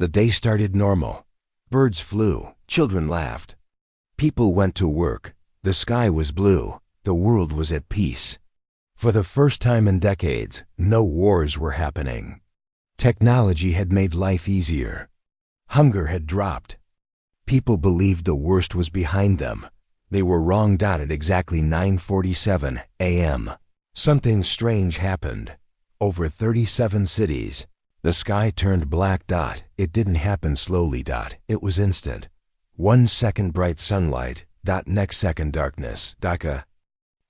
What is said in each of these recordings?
The day started normal. Birds flew, children laughed. People went to work, the sky was blue, the world was at peace. For the first time in decades, no wars were happening. Technology had made life easier. Hunger had dropped. People believed the worst was behind them. They were wrong. At exactly 9:47 a.m. Something strange happened. Over 37 cities, the sky turned black. It didn't happen slowly. It was instant. 1 second bright sunlight. Next second darkness. A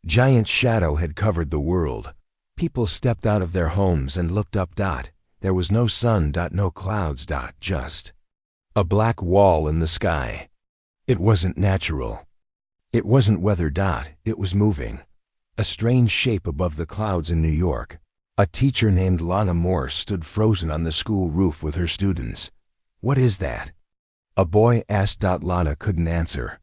giant shadow had covered the world. People stepped out of their homes and looked up. There was no sun. No clouds. Just a black wall in the sky. It wasn't natural. It wasn't weather. It was moving. A strange shape above the clouds in New York. A teacher named Lana Morse stood frozen on the school roof with her students. "What is that?" a boy asked. Lana couldn't answer.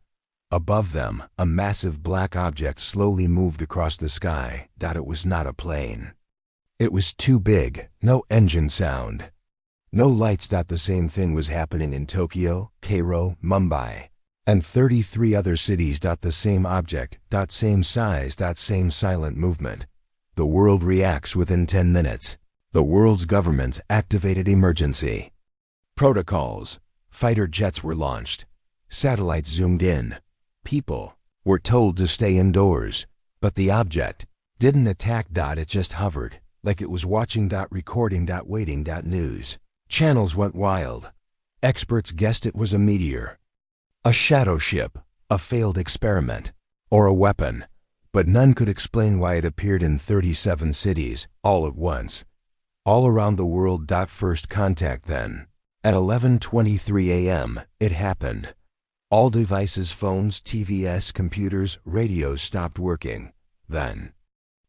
Above them, a massive black object slowly moved across the sky. It was not a plane. It was too big, no engine sound. No lights. The same thing was happening in Tokyo, Cairo, Mumbai, and 33 other cities. The same object, same size, same silent movement. The world reacts within 10 minutes. The world's governments activated emergency protocols. Fighter jets were launched. Satellites zoomed in. People were told to stay indoors. But the object didn't attack. It just hovered, like it was watching. Recording. Waiting. News channels went wild. Experts guessed it was a meteor, a shadow ship, a failed experiment, or a weapon. But none could explain why it appeared in 37 cities, all at once, all around the world. First contact then. At 11:23 a.m., it happened. All devices, phones, TVs, computers, radios stopped working. Then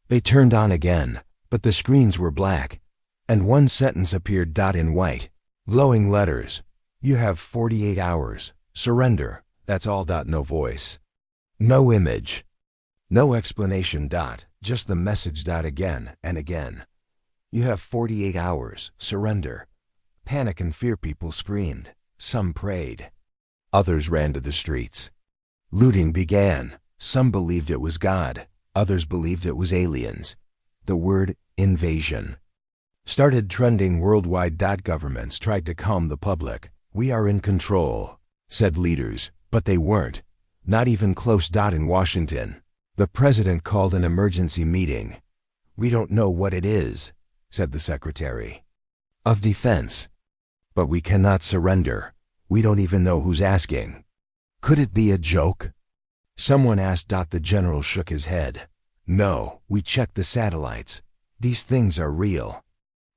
they turned on again, but the screens were black, and one sentence appeared. In white, glowing letters. "You have 48 hours. Surrender." That's all. No voice. No image. No explanation. Just the message. Again and again. "You have 48 hours. Surrender." Panic and fear. People screamed. Some prayed. Others ran to the streets. Looting began. Some believed it was God. Others believed it was aliens. The word invasion started trending worldwide. Governments tried to calm the public. "We are in control," said leaders, but they weren't. Not even close. In Washington, the president called an emergency meeting. "We don't know what it is," said the Secretary of Defense. "But we cannot surrender. We don't even know who's asking." Could it be a joke? Someone asked. The general shook his head. "No, we checked the satellites. These things are real.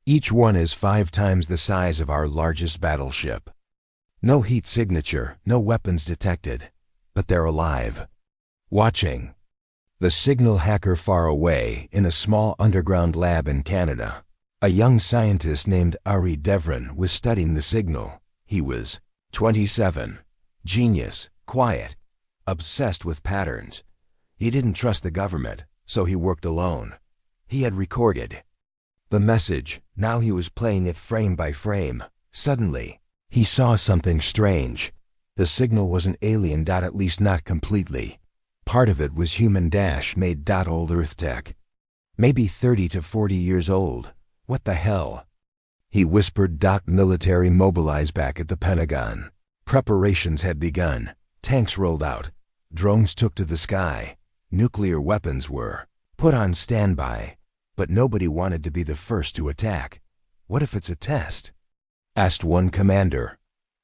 Each one is 5 times the size of our largest battleship. No heat signature, no weapons detected. But they're alive. Watching." The signal hacker far away in a small underground lab in Canada. A young scientist named Ari Devrin was studying the signal. He was 27. Genius, quiet, obsessed with patterns. He didn't trust the government, so he worked alone. He had recorded the message. Now he was playing it frame by frame. Suddenly, he saw something strange. The signal wasn't alien. At least not completely. Part of it was human made. Old Earth tech. Maybe 30 to 40 years old. What the hell? He whispered. Military mobilized back at the Pentagon. Preparations had begun. Tanks rolled out. Drones took to the sky. Nuclear weapons were put on standby. But nobody wanted to be the first to attack. "What if it's a test?" asked one commander.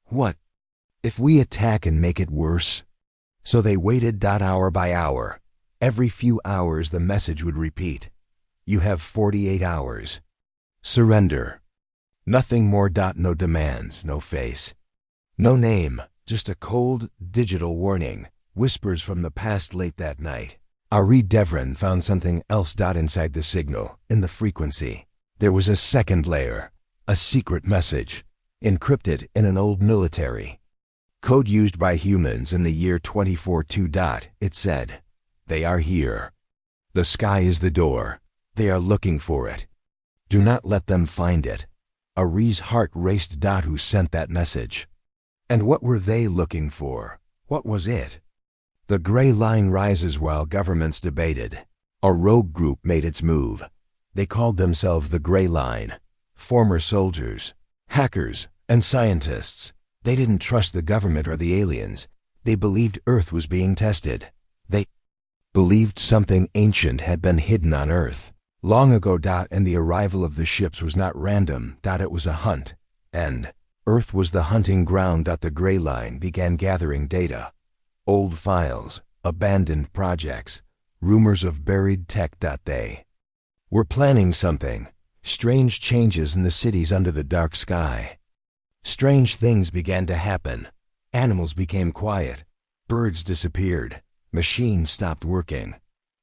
"What if we attack and make it worse?" So they waited. Hour by hour. Every few hours the message would repeat. "You have 48 hours. Surrender." Nothing more. No demands, no face, no name, just a cold, digital warning. Whispers from the past. Late that night, Ari Devrin found something else. Inside the signal, in the frequency, there was a second layer, a secret message, encrypted in an old military code used by humans in the year 2042. It said, "They are here. The sky is the door. They are looking for it. Do not let them find it. Ari's heart raced. Who sent that message? And what were they looking for? What was it? The gray line rises while governments debated. A rogue group made its move. They called themselves the Gray Line. Former soldiers, hackers, and scientists. They didn't trust the government or the aliens. They believed Earth was being tested. They believed something ancient had been hidden on Earth long ago. And the arrival of the ships was not random. It was a hunt. And Earth was the hunting ground. The Gray Line began gathering data. Old files, abandoned projects, rumors of buried tech. They were planning something. Strange changes in the cities under the dark sky. Strange things began to happen. Animals became quiet. Birds disappeared. Machines stopped working.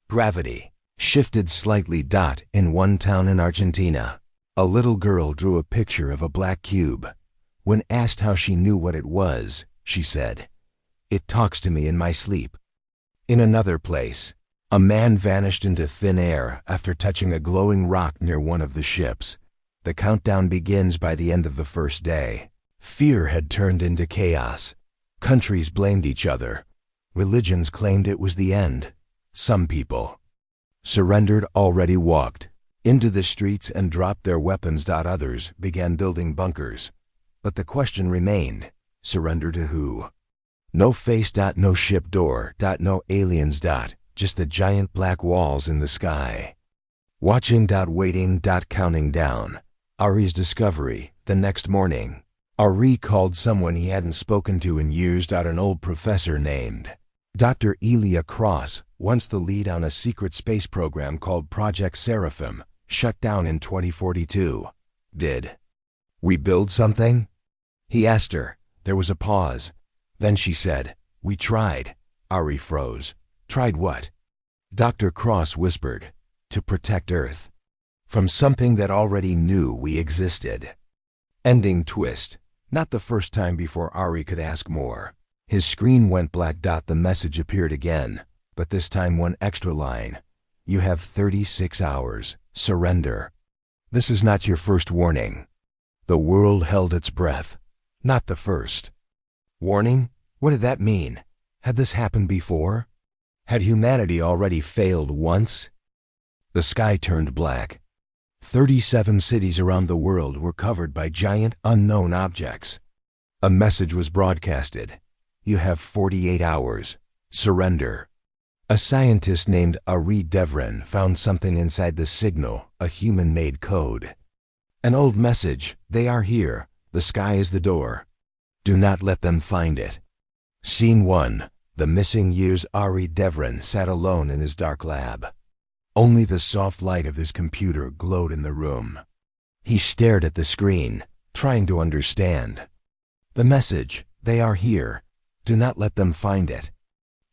Gravity shifted slightly. In one town in Argentina, a little girl drew a picture of a black cube. When asked how she knew what it was, she said, "It talks to me in my sleep." In another place, a man vanished into thin air after touching a glowing rock near one of the ships. The countdown begins by the end of the first day. Fear had turned into chaos. Countries blamed each other. Religions claimed it was the end. Some people surrendered, already walked into the streets and dropped their weapons. Others began building bunkers. But the question remained, surrender to who? No face. No ship door. No aliens. Just the giant black walls in the sky. Watching. Waiting. Counting down. Ari's discovery. The next morning, Ari called someone he hadn't spoken to in years. An old professor named Dr. Elia Cross, once the lead on a secret space program called Project Seraphim, shut down in 2042. Did we build something? He asked her. There was a pause. Then she said, "We tried." Ari froze. Tried what? Dr. Cross whispered, "To protect Earth from something that already knew we existed." Ending twist. Not the first time before Ari could ask more. His screen went black. The message appeared again, but this time one extra line. "You have 36 hours. Surrender." This is not your first warning. The world held its breath. Not the first. Warning? What did that mean? Had this happened before? Had humanity already failed once? The sky turned black. 37 cities around the world were covered by giant unknown objects. A message was broadcasted. You have 48 hours. Surrender. A scientist named Ari Devrin found something inside the signal, a human-made code. An old message. They are here. The sky is the door. Do not let them find it. Scene 1. The missing years. Ari Devrin sat alone in his dark lab. Only the soft light of his computer glowed in the room. He stared at the screen, trying to understand. The message. They are here. Do not let them find it.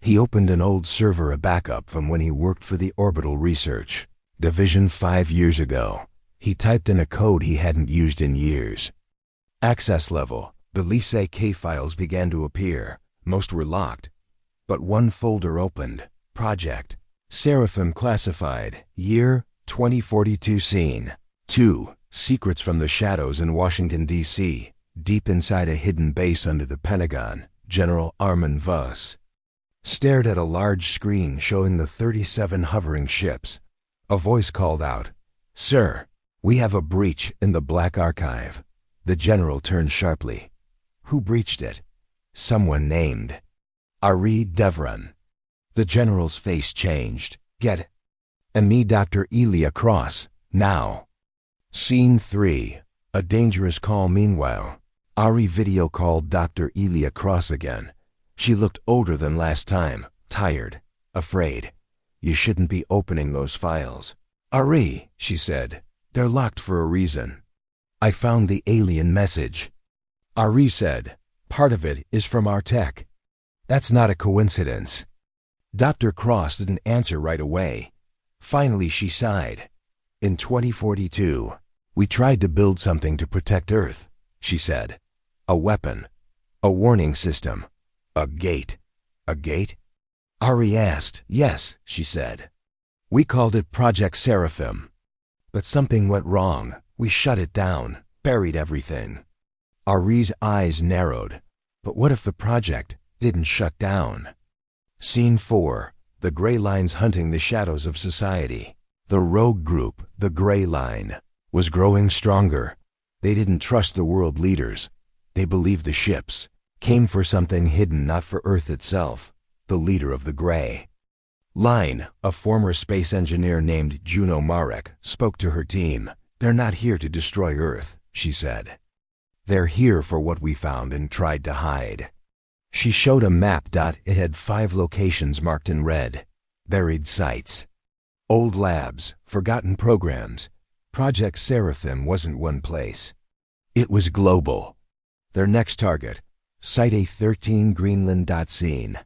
He opened an old server, a backup from when he worked for the Orbital Research Division 5 years ago. He typed in a code he hadn't used in years. Access level. The Lysae K files began to appear. Most were locked. But one folder opened. Project Seraphim classified. Year 2042. Scene 2. Secrets from the shadows in Washington, D.C. Deep inside a hidden base under the Pentagon, General Armin Voss stared at a large screen showing the 37 hovering ships. A voice called out, "Sir, we have a breach in the Black Archive." The general turned sharply. Who breached it? Someone named Ari Devrin. The general's face changed. Get and me, Dr. Elia Cross, now. Scene 3. A dangerous call. Meanwhile, Ari video called Dr. Elia Cross again. She looked older than last time, tired, afraid. You shouldn't be opening those files. Ari, she said, they're locked for a reason. I found the alien message. Ari said, part of it is from our tech. That's not a coincidence. Dr. Cross didn't answer right away. Finally, she sighed. In 2042, we tried to build something to protect Earth, she said. A weapon, a warning system, a gate. A gate? Ari asked. Yes, she said. We called it Project Seraphim. But something went wrong. We shut it down. buried everything. Ari's eyes narrowed. But what if the project didn't shut down? Scene 4. The Gray Line's hunting the shadows of society. The rogue group, the Gray Line, was growing stronger. They didn't trust the world leaders. They believed the ships came for something hidden, not for Earth itself. The leader of the Gray Line, a former space engineer named Juno Marek, spoke to her team. "They're not here to destroy Earth," she said. "They're here for what we found and tried to hide." She showed a map. It had 5 locations marked in red. Buried sites. Old labs, forgotten programs. Project Seraphim wasn't one place. It was global. Their next target, Site A13 Greenland. Scene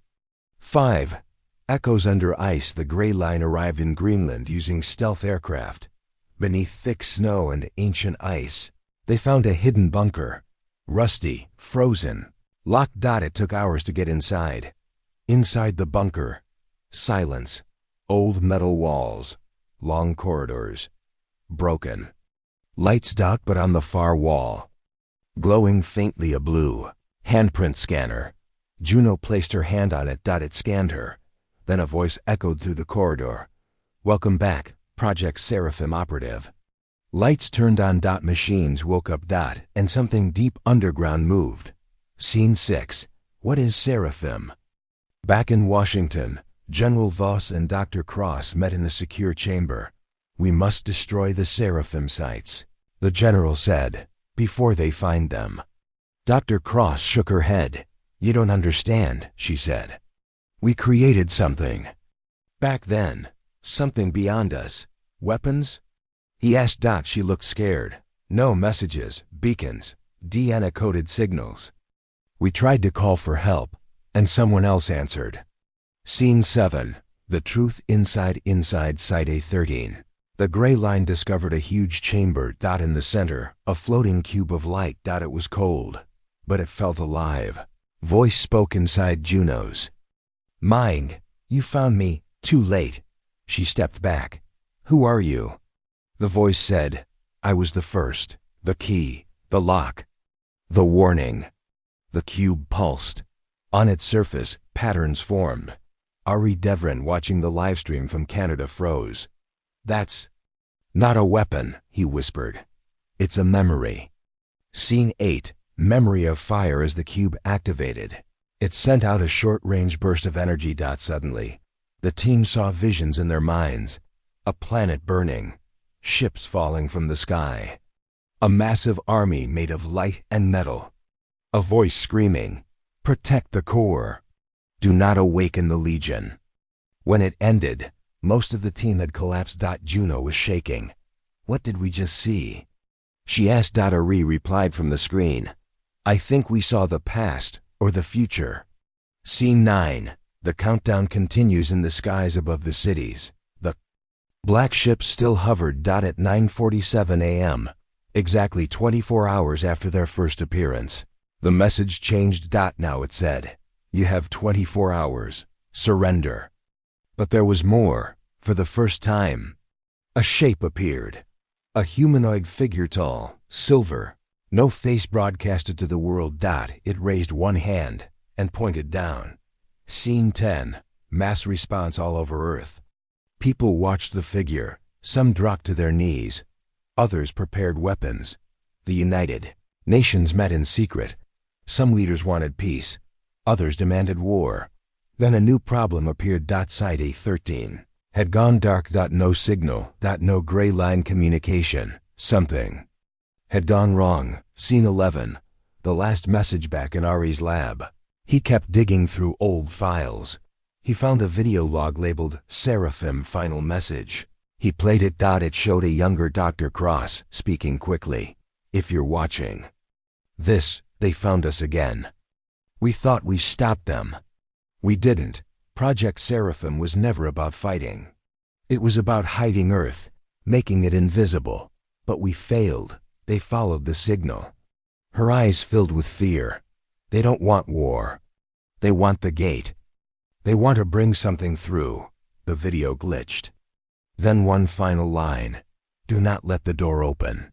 5. Echoes under ice. The Gray Line arrived in Greenland using stealth aircraft. Beneath thick snow and ancient ice, they found a hidden bunker. Rusty, frozen, locked. It took hours to get inside. Inside the bunker, silence. Old metal walls, long corridors, broken. Lights. But on the far wall, glowing faintly, a blue handprint scanner. Juno placed her hand on it. It scanned her. Then a voice echoed through the corridor. "Welcome back, Project Seraphim operative." Lights turned on. Machines woke up. And something deep underground moved. Scene 6. What is Seraphim? Back in Washington, General Voss and Dr. Cross met in a secure chamber. "We must destroy the Seraphim sites," the general said, "before they find them." Dr. Cross shook her head. "You don't understand," she said. "We created something. Back then, something beyond us. Weapons?" He asked. She looked scared. "No, messages, beacons, DNA-coded signals. We tried to call for help, and someone else answered." Scene 7. The truth inside Site A13. The Gray Line discovered a huge chamber. In the center, a floating cube of light. It was cold, but it felt alive. Voice spoke inside Juno's mind. "You found me too late." She stepped back. "Who are you?" The voice said, "I was the first, the key, the lock, the warning." The cube pulsed. On its surface, patterns formed. Ari Devrin, watching the livestream from Canada, froze. "That's not a weapon," he whispered. "It's a memory." Scene 8. Memory of fire. As the cube activated, it sent out a short-range burst of energy. Suddenly, the team saw visions in their minds. A planet burning, ships falling from the sky, a massive army made of light and metal. A voice screaming, "Protect the core. Do not awaken the Legion." When it ended, most of the team had collapsed. Juno was shaking. "What did we just see?" she asked. Ari replied from the screen, "I think we saw the past or the future." Scene 9. The countdown continues in the skies above the cities. The black ships still hovered. At 9:47 a.m., exactly 24 hours after their first appearance, the message changed. Now it said, "You have 24 hours. Surrender." But there was more. For the first time, a shape appeared. A humanoid figure, tall, silver, no face, broadcasted to the world. It raised one hand and pointed down. Scene 10. Mass response all over Earth. People watched the figure. Some dropped to their knees. Others prepared weapons. The United Nations met in secret. Some leaders wanted peace. Others demanded war. Then a new problem appeared. Site A13 had gone dark. No signal. No Gray Line communication. Something had gone wrong. Scene 11. The last message. Back in Ari's lab, he kept digging through old files. He found a video log labeled Seraphim Final Message. He played it. It showed a younger Dr. Cross speaking quickly. "If you're watching this, they found us again. We thought we stopped them. We didn't. Project Seraphim was never about fighting. It was about hiding Earth, making it invisible. But we failed. They followed the signal." Her eyes filled with fear. "They don't want war. They want the gate. They want to bring something through." The video glitched. Then one final line. "Do not let the door open."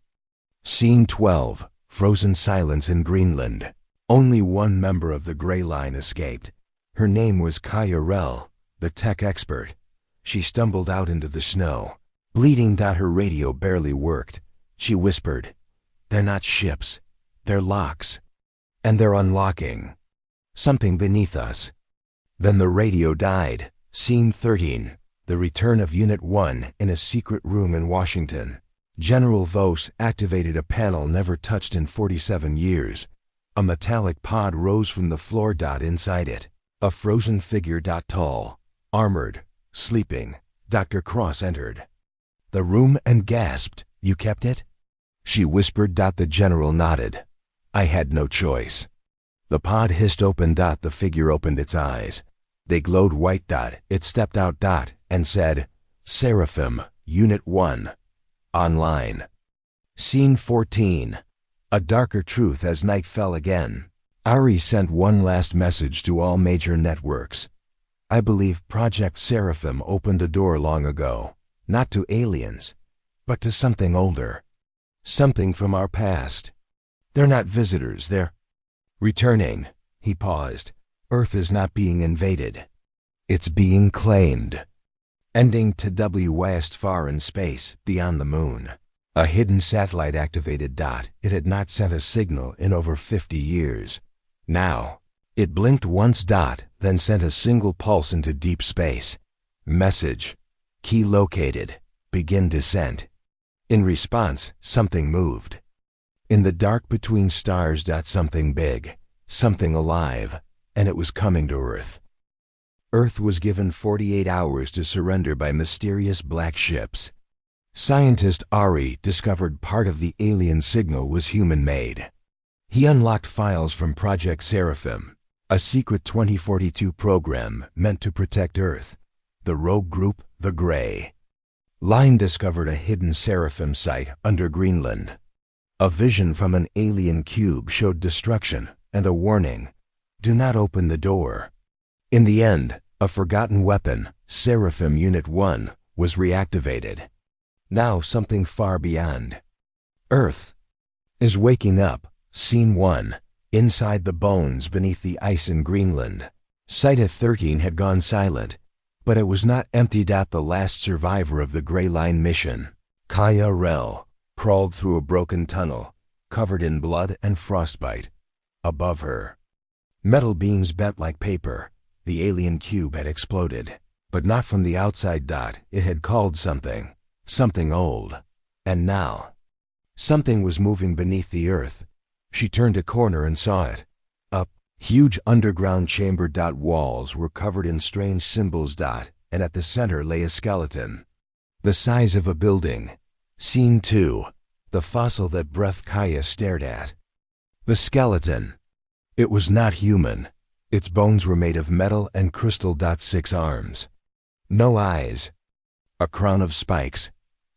Scene 12. Frozen silence in Greenland. Only one member of the Grey Line escaped. Her name was Kaya Rell, the tech expert. She stumbled out into the snow. Bleeding. Her radio barely worked. She whispered, "They're not ships. They're locks. And they're unlocking. Something beneath us." Then the radio died. Scene 13. The return of Unit 1 in a secret room in Washington. General Vos activated a panel never touched in 47 years. A metallic pod rose from the floor. Inside it, a frozen figure. Tall, armored, sleeping. Dr. Cross entered the room and gasped, "You kept it?" She whispered. The general nodded. "I had no choice." The pod hissed open. The figure opened its eyes. They glowed white. It stepped out. And said, "Seraphim, Unit 1, online." Scene 14. A darker truth as night fell again. Ari sent one last message to all major networks. "I believe Project Seraphim opened a door long ago, not to aliens, but to something older. Something from our past. They're not visitors, they're returning." He paused. "Earth is not being invaded. It's being claimed." Ending. To west far in space, beyond the moon. A hidden satellite activated. It had not sent a signal in over 50 years. Now, it blinked once. Then sent a single pulse into deep space. Message: key located. Begin descent. In response, something moved. In the dark between stars. Something big, something alive, and it was coming to Earth. Earth was given 48 hours to surrender by mysterious black ships. Scientist Ari discovered part of the alien signal was human-made. He unlocked files from Project Seraphim, a secret 2042 program meant to protect Earth. The rogue group, the Grey Line, discovered a hidden Seraphim site under Greenland. A vision from an alien cube showed destruction and a warning: do not open the door. In the end, a forgotten weapon, Seraphim Unit 1, was reactivated. Now something far beyond Earth is waking up. Scene 1. Inside the bones beneath the ice in Greenland. Site 13 had gone silent, but it was not empty. The last survivor of the Grey Line mission, Kaya Rell, crawled through a broken tunnel, covered in blood and frostbite. Above her, metal beams bent like paper. The alien cube had exploded, but not from the outside. It had called something old. And now, something was moving beneath the Earth. She turned a corner and saw it. A huge underground chamber. Walls were covered in strange symbols. And at the center lay a skeleton, the size of a building. Scene 2. The fossil that breathed. Kaya stared at the skeleton. It was not human. Its bones were made of metal and crystal. 6 arms, no eyes, a crown of spikes,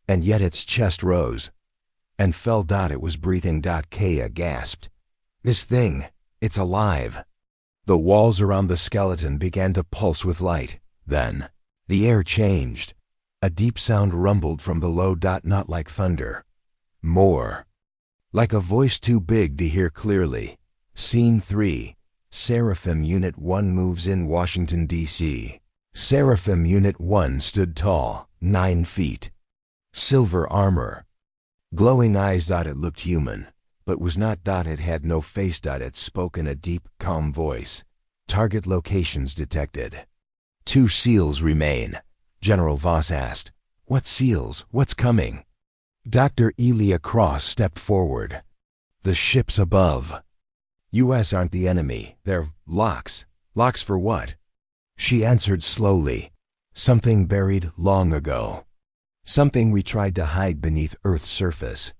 and yet its chest rose and fell. It was breathing. Kaya gasped. "This thing, it's alive." The walls around the skeleton began to pulse with light. Then, the air changed. A deep sound rumbled from below. Not like thunder. More like a voice too big to hear clearly. Scene 3. Seraphim Unit 1 moves in Washington, D.C. Seraphim Unit 1 stood tall, 9 feet. Silver armor. Glowing eyes. It looked human, but was not. It had no face. It spoke in a deep, calm voice. "Target locations detected. 2 seals remain." General Voss asked, "What seals? What's coming?" Dr. Elia Cross stepped forward. "The ships above. U.S. aren't the enemy. They're locks." "Locks for what?" She answered slowly. "Something buried long ago. Something we tried to hide beneath Earth's surface."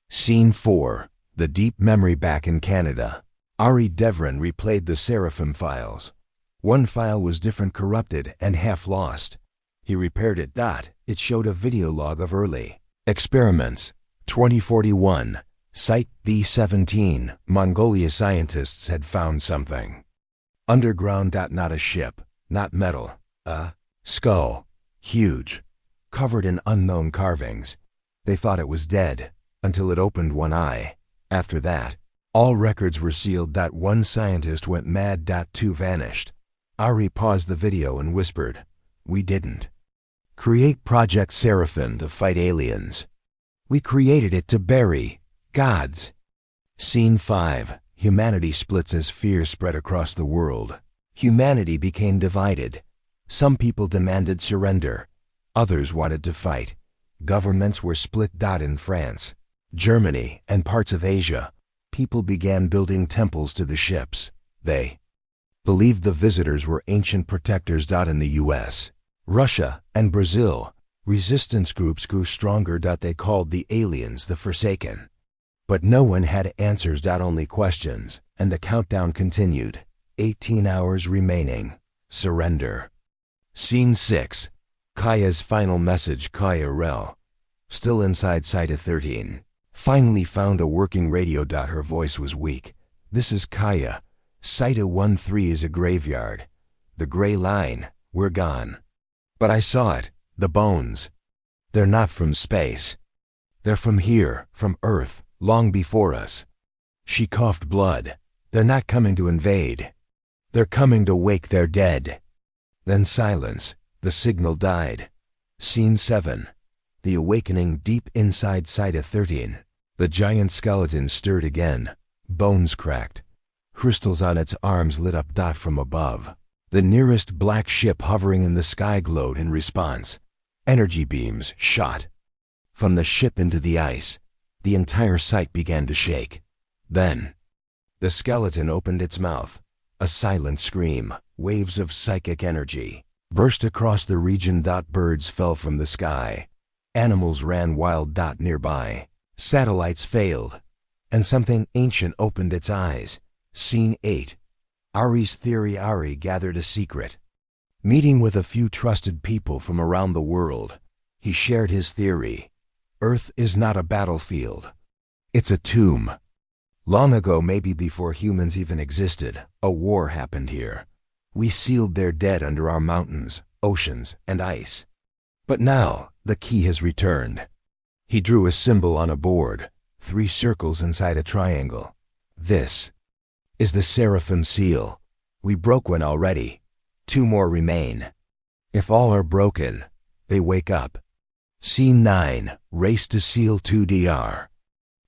Scene 4. The deep memory back in Canada. Ari Devrin replayed the Seraphim files. One file was different, corrupted, and half lost. He repaired it. It showed a video log of early experiments. 2041. Site B-17. Mongolia scientists had found something underground. Not a ship, not metal. A skull. Huge. Covered in unknown carvings. They thought it was dead, until it opened one eye. After that, all records were sealed. One scientist went mad. Two vanished. Ari paused the video and whispered, "We didn't create Project Seraphim to fight aliens. We created it to bury gods." Scene 5. Humanity splits as fear spread across the world. Humanity became divided. Some people demanded surrender. Others wanted to fight. Governments were split. In France, Germany, and parts of Asia, people began building temples to the ships. They believed the visitors were ancient protectors. In the US, Russia, and Brazil, resistance groups grew stronger. They called the aliens the Forsaken. But no one had answers. Only questions, and the countdown continued. 18 hours remaining. Surrender. Scene 6. Kaya's final message. Kaya Rel, still inside Sita 13, finally found a working radio. Her voice was weak. "This is Kaya. Sita 13 is a graveyard. The gray line, we're gone. But I saw it, the bones. They're not from space. They're from here, from Earth, long before us." She coughed blood. "They're not coming to invade. They're coming to wake their dead." Then silence. The signal died. Scene 7. The awakening deep inside Sita 13. The giant skeleton stirred again. Bones cracked. Crystals on its arms lit up. From above, the nearest black ship hovering in the sky glowed in response. Energy beams shot from the ship into the ice. The entire site began to shake. Then, the skeleton opened its mouth. A silent scream. Waves of psychic energy burst across the region. Birds fell from the sky. Animals ran wild. Nearby, satellites failed, and something ancient opened its eyes. Scene 8. Ari's theory. Ari gathered a secret meeting with a few trusted people from around the world. He shared his theory. Earth is not a battlefield. It's a tomb. Long ago, maybe before humans even existed, a war happened here. We sealed their dead under our mountains, oceans, and ice. But now, the key has returned. He drew a symbol on a board, 3 circles inside a triangle. This is the Seraphim seal. We broke one already. 2 more remain. If all are broken, they wake up. Scene 9. Race to seal 2.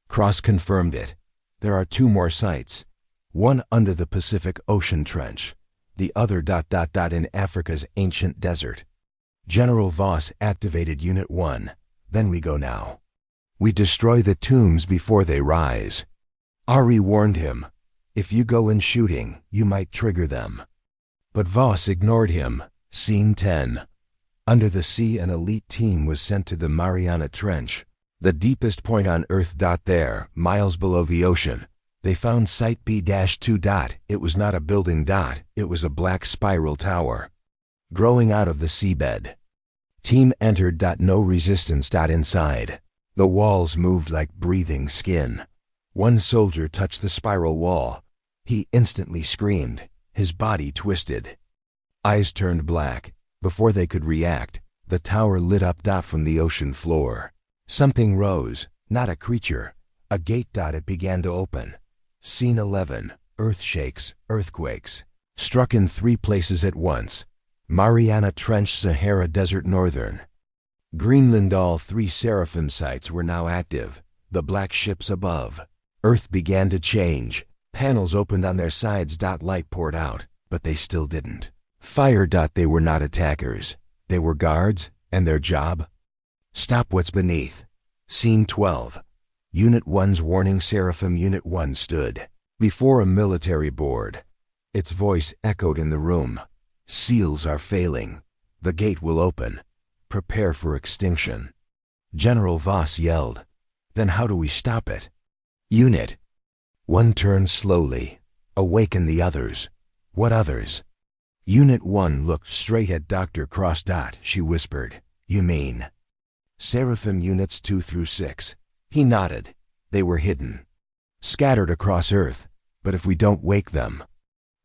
Cross confirmed it. There are 2 more sites. One under the Pacific Ocean Trench. The other in Africa's ancient desert. General Voss activated Unit 1. Then we go now. We destroy the tombs before they rise. Ari warned him. If you go in shooting, you might trigger them. But Voss ignored him. Scene 10. Under the sea, an elite team was sent to the Mariana Trench, the deepest point on Earth. There, miles below the ocean, they found Site B-2. It was not a building. It was a black spiral tower, growing out of the seabed. Team entered. No resistance. Inside, the walls moved like breathing skin. One soldier touched the spiral wall. He instantly screamed. His body twisted. Eyes turned black. Before they could react, the tower lit up. From the ocean floor, something rose. Not a creature. A gate. It began to open. Scene 11. Earth shakes. Earthquakes struck in 3 places at once. Mariana Trench, Sahara Desert, Northern Greenland. All 3 Seraphim sites were now active. The black ships above. Earth began to change. Panels opened on their sides. Light poured out, but they still didn't fire. They were not attackers. They were guards, and their job? Stop what's beneath. Scene 12. Unit 1's warning. Seraphim Unit 1 stood before a military board. Its voice echoed in the room. Seals are failing. The gate will open. Prepare for extinction. General Voss yelled. Then how do we stop it? Unit 1 turned slowly. Awaken the others. What others? Unit 1 looked straight at Dr. Cross. She whispered. You mean Seraphim Units 2 through 6. He nodded. They were hidden, scattered across Earth. But if we don't wake them.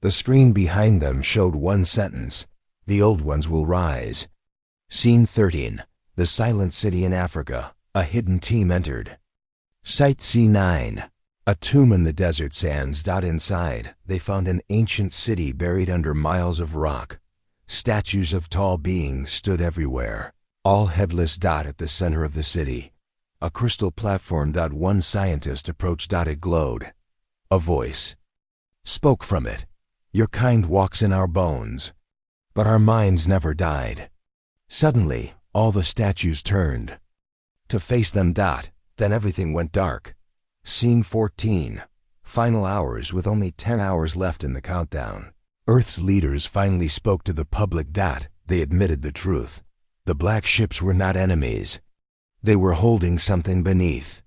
The screen behind them showed one sentence. The old ones will rise. Scene 13. The silent city in Africa. A hidden team entered. Site C9. A tomb in the desert sands. Inside, they found an ancient city buried under miles of rock. Statues of tall beings stood everywhere, all headless. At the center of the city, a crystal platform. One scientist approached. It glowed. A voice spoke from it. Your kind walks in our bones, but our minds never died. Suddenly, all the statues turned to face them. Then everything went dark. Scene 14. Final hours. With only 10 hours left in the countdown, Earth's leaders finally spoke to the public. They admitted the truth. The black ships were not enemies. They were holding something beneath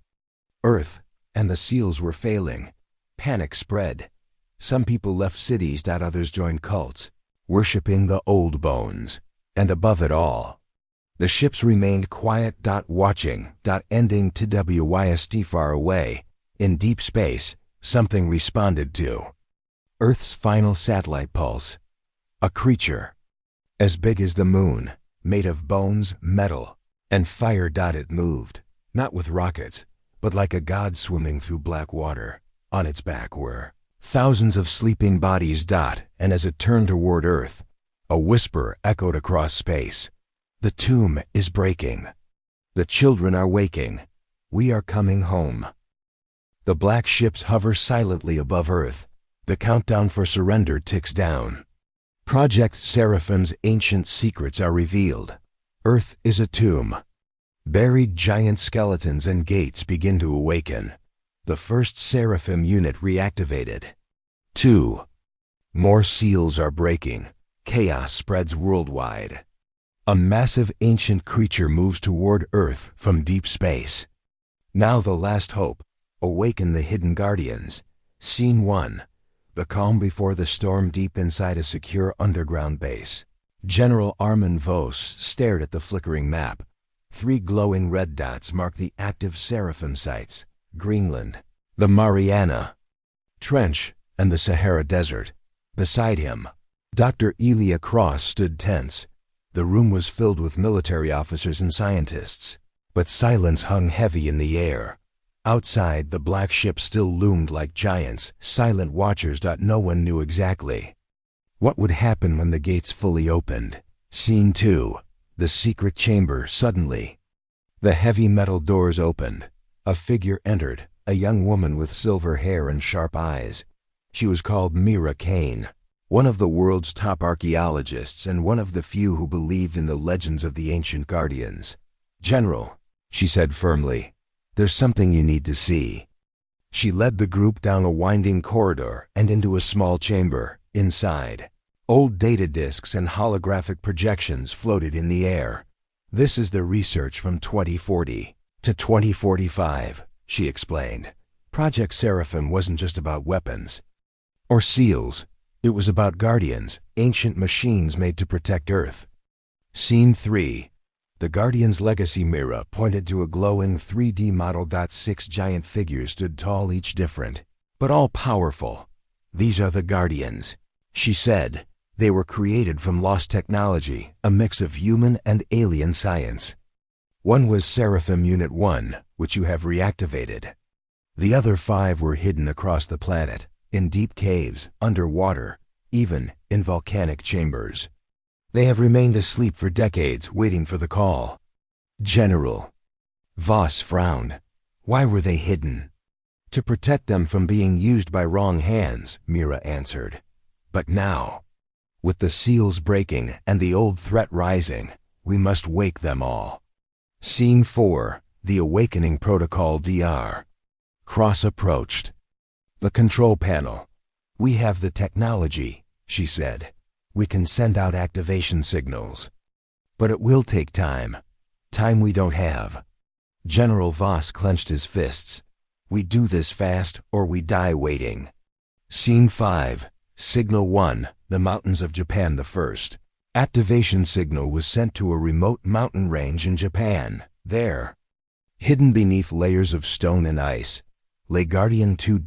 Earth, and the seals were failing. Panic spread. Some people left cities. Others joined cults, worshipping the old bones. And above it all, the ships remained quiet. Watching. Ending. TWYST. Far away, in deep space, something responded to Earth's final satellite pulse. A creature as big as the moon, made of bones, metal, and fire. It moved, not with rockets, but like a god swimming through black water. On its back were thousands of sleeping bodies. And as it turned toward Earth, a whisper echoed across space. The tomb is breaking. The children are waking. We are coming home. The black ships hover silently above Earth. The countdown for surrender ticks down. Project Seraphim's ancient secrets are revealed. Earth is a tomb. Buried giant skeletons and gates begin to awaken. The first Seraphim unit reactivated. 2. More seals are breaking. Chaos spreads worldwide. A massive ancient creature moves toward Earth from deep space. Now the last hope. Awaken the hidden guardians. Scene 1. The calm before the storm. Deep inside a secure underground base, General Armin Vos stared at the flickering map. 3 glowing red dots mark the active Seraphim sites: Greenland, the Mariana Trench, and the Sahara Desert. Beside him, Dr. Elia Cross stood tense. The room was filled with military officers and scientists, but silence hung heavy in the air. Outside, the black ships still loomed like giants, silent watchers. No one knew exactly what would happen when the gates fully opened. Scene 2. The secret chamber. Suddenly, the heavy metal doors opened. A figure entered, a young woman with silver hair and sharp eyes. She was called Mira Kane, one of the world's top archaeologists and one of the few who believed in the legends of the ancient guardians. "General," she said firmly, "there's something you need to see." She led the group down a winding corridor and into a small chamber. Inside, old data disks and holographic projections floated in the air. "This is the research from 2040 to 2045, she explained. Project Seraphim wasn't just about weapons or seals. It was about guardians, ancient machines made to protect Earth. Scene 3. The Guardian's legacy. Mira pointed to a glowing 3D model. 6 giant figures stood tall, each different, but all powerful. "These are the Guardians," she said. "They were created from lost technology, a mix of human and alien science. One was Seraphim Unit 1, which you have reactivated. The other 5 were hidden across the planet, in deep caves, underwater, even in volcanic chambers. They have remained asleep for decades, waiting for the call." "General," Voss frowned. "Why were they hidden?" "To protect them from being used by wrong hands," Mira answered. "But now, with the seals breaking and the old threat rising, we must wake them all." Scene 4. The Awakening Protocol. DR. Cross approached the control panel. "We have the technology," she said. "We can send out activation signals. But it will take time. Time we don't have." General Voss clenched his fists. "We do this fast or we die waiting." Scene 5. Signal 1. The mountains of Japan. The first activation signal was sent to a remote mountain range in Japan. There, hidden beneath layers of stone and ice, lay Guardian 2.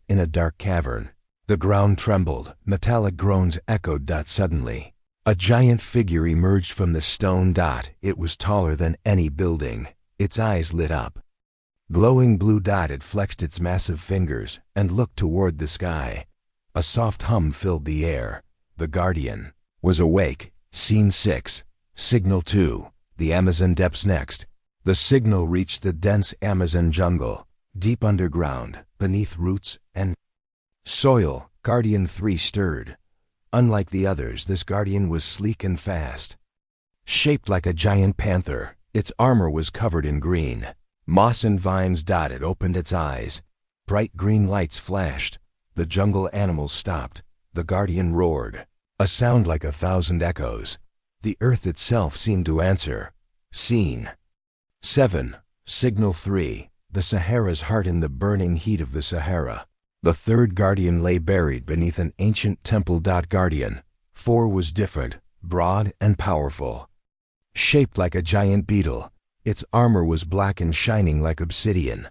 In a dark cavern. The ground trembled, metallic groans echoed. Suddenly, a giant figure emerged from the stone. It was taller than any building. Its eyes lit up. Glowing blue dot, it flexed its massive fingers and looked toward the sky. A soft hum filled the air. The Guardian was awake. Scene 6. Signal 2. The Amazon depths. Next, the signal reached the dense Amazon jungle, deep underground, beneath roots and soil. Guardian 3 stirred. Unlike the others, this Guardian was sleek and fast. Shaped like a giant panther, its armor was covered in green. Moss and vines. It opened its eyes. Bright green lights flashed. The jungle animals stopped. The Guardian roared, a sound like 1,000 echoes. The earth itself seemed to answer. Scene 7. Signal 3. The Sahara's heart. In the burning heat of the Sahara, the third Guardian lay buried beneath an ancient temple. Guardian 4 was different, broad and powerful. Shaped like a giant beetle, its armor was black and shining like obsidian.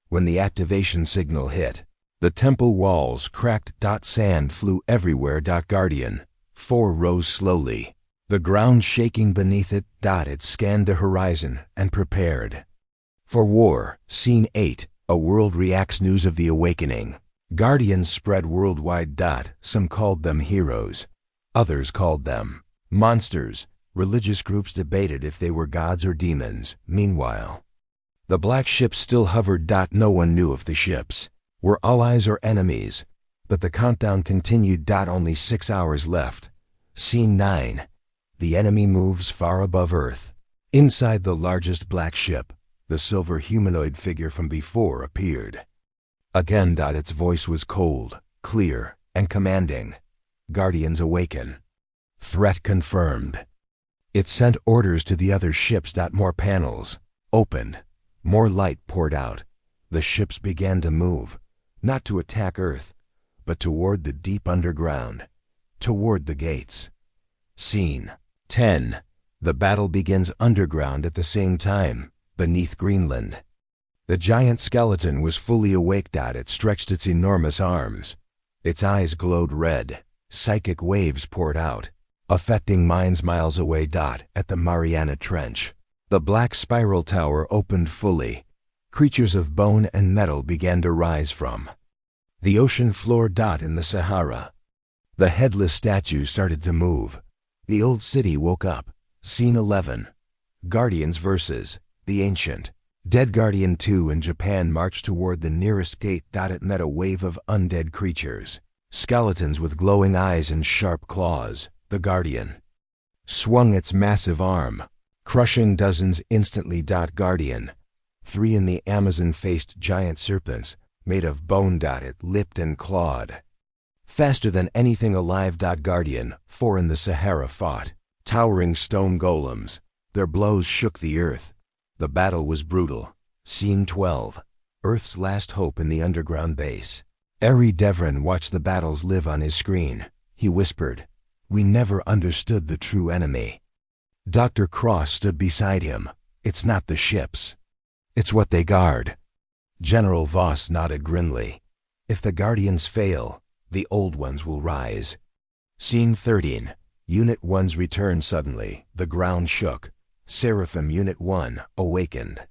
When the activation signal hit, the temple walls cracked. Sand flew everywhere. Guardian 4 rose slowly, the ground shaking beneath it. It scanned the horizon and prepared for war. Scene 8. A world reacts. News of the awakening. Guardians spread worldwide. Some called them heroes. Others called them monsters. Religious groups debated if they were gods or demons. Meanwhile, the black ships still hovered. No one knew if the ships were allies or enemies, but the countdown continued. Only 6 hours left. Scene 9. The enemy moves far above Earth. Inside the largest black ship, the silver humanoid figure from before appeared. Again. Its voice was cold, clear, and commanding. Guardians awaken. Threat confirmed. It sent orders to the other ships. More panels opened. More light poured out. The ships began to move, not to attack Earth, but toward the deep underground, toward the gates. Scene 10. The battle begins underground. At the same time, beneath Greenland, the giant skeleton was fully awake. It stretched its enormous arms. Its eyes glowed red. Psychic waves poured out, affecting minds miles away. At the Mariana Trench, the black spiral tower opened fully. Creatures of bone and metal began to rise from the ocean floor. In the Sahara, the headless statues started to move. The old city woke up. Scene 11. Guardians versus the Ancient Dead. Guardian 2 in Japan marched toward the nearest gate. It met a wave of undead creatures, skeletons with glowing eyes and sharp claws. The Guardian swung its massive arm, crushing dozens instantly. Guardian 3 in the Amazon faced giant serpents, made of bone. It lipped and clawed faster than anything alive. Guardian 4 in the Sahara fought towering stone golems. Their blows shook the earth. The battle was brutal. Scene 12. Earth's last hope. In the underground base, Ari Devrin watched the battles live on his screen. He whispered, "We never understood the true enemy." Dr. Cross stood beside him. "It's not the ships. It's what they guard." General Voss nodded grimly. "If the Guardians fail, the old ones will rise." Scene 13. Unit 1's return. Suddenly, the ground shook. Seraphim Unit 1 awakened.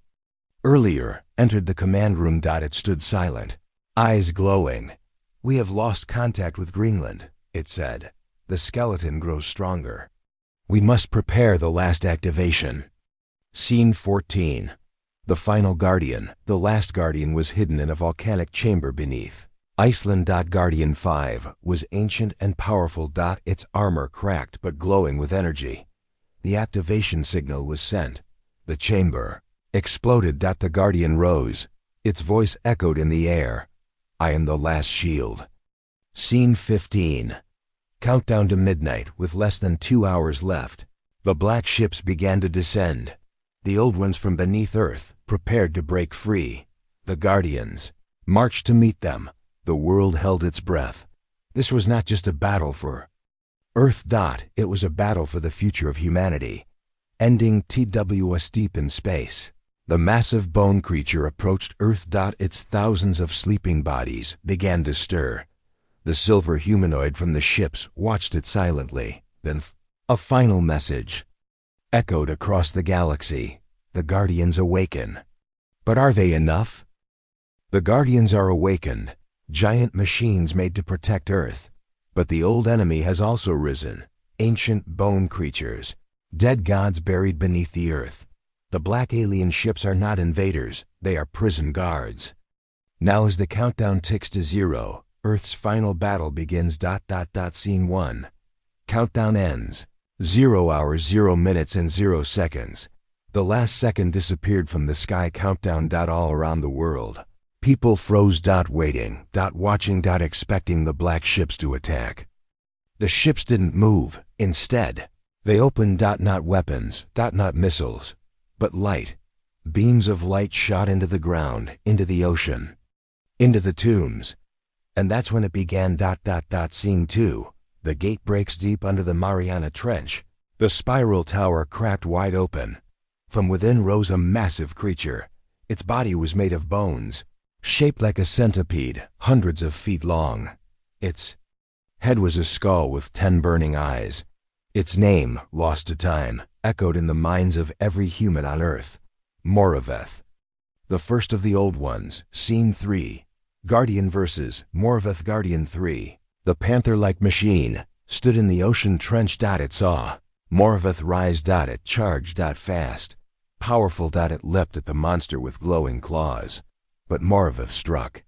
Earlier, entered the command room. It stood silent, eyes glowing. "We have lost contact with Greenland," it said. "The skeleton grows stronger. We must prepare the last activation." Scene 14. The final Guardian. The last Guardian was hidden in a volcanic chamber beneath Iceland. Guardian 5 was ancient and powerful. Its armor cracked but glowing with energy. The activation signal was sent. The chamber exploded. The Guardian rose. Its voice echoed in the air. "I am the last shield." Scene 15. Countdown to midnight. With less than 2 hours left, the black ships began to descend. The old ones from beneath Earth prepared to break free. The Guardians marched to meet them. The world held its breath. This was not just a battle for Earth. It was a battle for the future of humanity. Ending TWS. Deep in space, the massive bone creature approached Earth. Its thousands of sleeping bodies began to stir. The silver humanoid from the ships watched it silently. Then a final message echoed across the galaxy. "The Guardians awaken." But are they enough? The Guardians are awakened, giant machines made to protect Earth. But the old enemy has also risen, ancient bone creatures, dead gods buried beneath the Earth. The black alien ships are not invaders, they are prison guards. Now as the countdown ticks to 0, Earth's final battle begins. Scene 1. Countdown ends. 0 hours, 0 minutes, and 0 seconds. The last second disappeared from the sky. Countdown. All around the world. People froze. Waiting. Watching. Expecting the black ships to attack. The ships didn't move. Instead, they opened. Not weapons. Not missiles. But light. Beams of light shot into the ground, into the ocean, into the tombs. And that's when it began. Scene 2. The gate breaks deep under the Mariana Trench. The spiral tower cracked wide open. From within rose a massive creature. Its body was made of bones, shaped like a centipede, hundreds of feet long. Its head was a skull with 10 burning eyes. Its name, lost to time, echoed in the minds of every human on Earth. Moraveth. The first of the old ones. Scene 3. Guardian vs. Moraveth. Guardian 3. The panther-like machine stood in the ocean trench. It saw Moraveth rise. It charged. Fast. Powerful. It leapt at the monster with glowing claws. But Moraveth struck.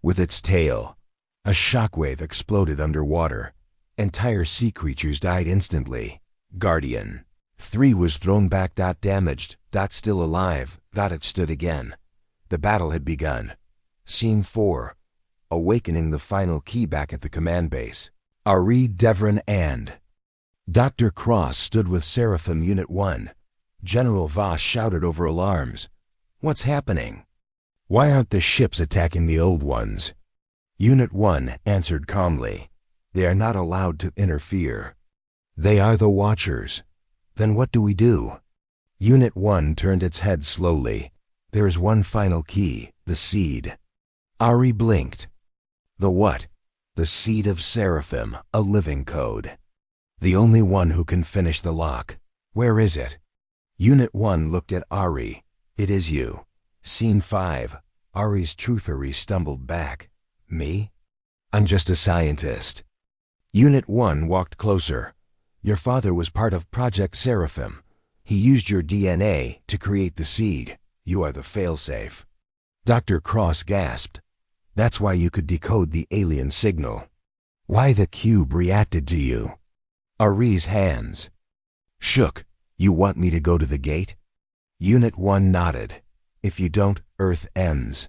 With its tail, a shockwave exploded underwater. Entire sea creatures died instantly. Guardian 3 was thrown back. Damaged. Still alive. It stood again. The battle had begun. Scene 4. Awakening. The final key. Back at the command base. Ari, Devrin, and Dr. Cross stood with Seraphim Unit 1. General Voss shouted over alarms. What's happening? Why aren't the ships attacking the old ones? Unit 1 answered calmly. They are not allowed to interfere. They are the Watchers. Then what do we do? Unit 1 turned its head slowly. There is one final key, the seed. Ari blinked. The what? The seed of Seraphim, a living code. The only one who can finish the lock. Where is it? Unit 1 looked at Ari. It is you. Scene 5. Ari's truthery stumbled back. Me? I'm just a scientist. Unit 1 walked closer. Your father was part of Project Seraphim. He used your DNA to create the seed. You are the failsafe. Dr. Cross gasped. That's why you could decode the alien signal. Why the cube reacted to you. Ari's hands shook. You want me to go to the gate? Unit 1 nodded. If you don't, Earth ends.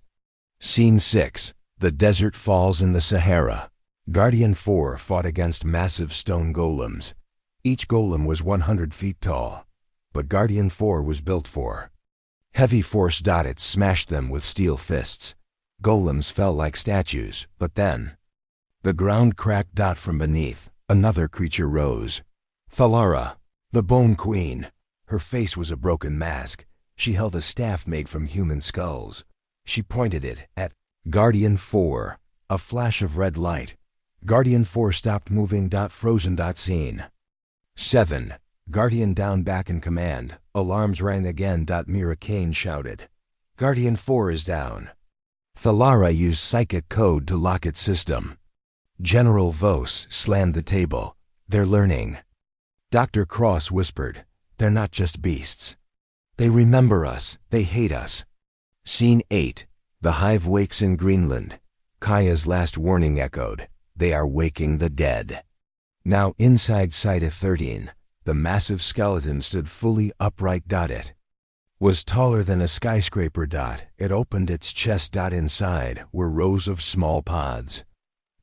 Scene 6. The desert falls in the Sahara. Guardian 4 fought against massive stone golems. Each golem was 100 feet tall. But Guardian 4 was built for heavy force. It smashed them with steel fists. Golems fell like statues, but then the ground cracked. From beneath, another creature rose. Thalara, the Bone Queen. Her face was a broken mask. She held a staff made from human skulls. She pointed it at Guardian 4. A flash of red light. Guardian 4 stopped moving. Frozen. Scene 7. Guardian down. Back in command. Alarms rang again. Mira Kane shouted. Guardian 4 is down. Thalara used psychic code to lock its system. General Vos slammed the table. They're learning. Dr. Cross whispered. They're not just beasts. They remember us. They hate us. Scene 8. The hive wakes in Greenland. Kaya's last warning echoed. They are waking the dead. Now inside Site 13, the massive skeleton stood fully upright. It was taller than a skyscraper. It opened its chest. Inside were rows of small pods.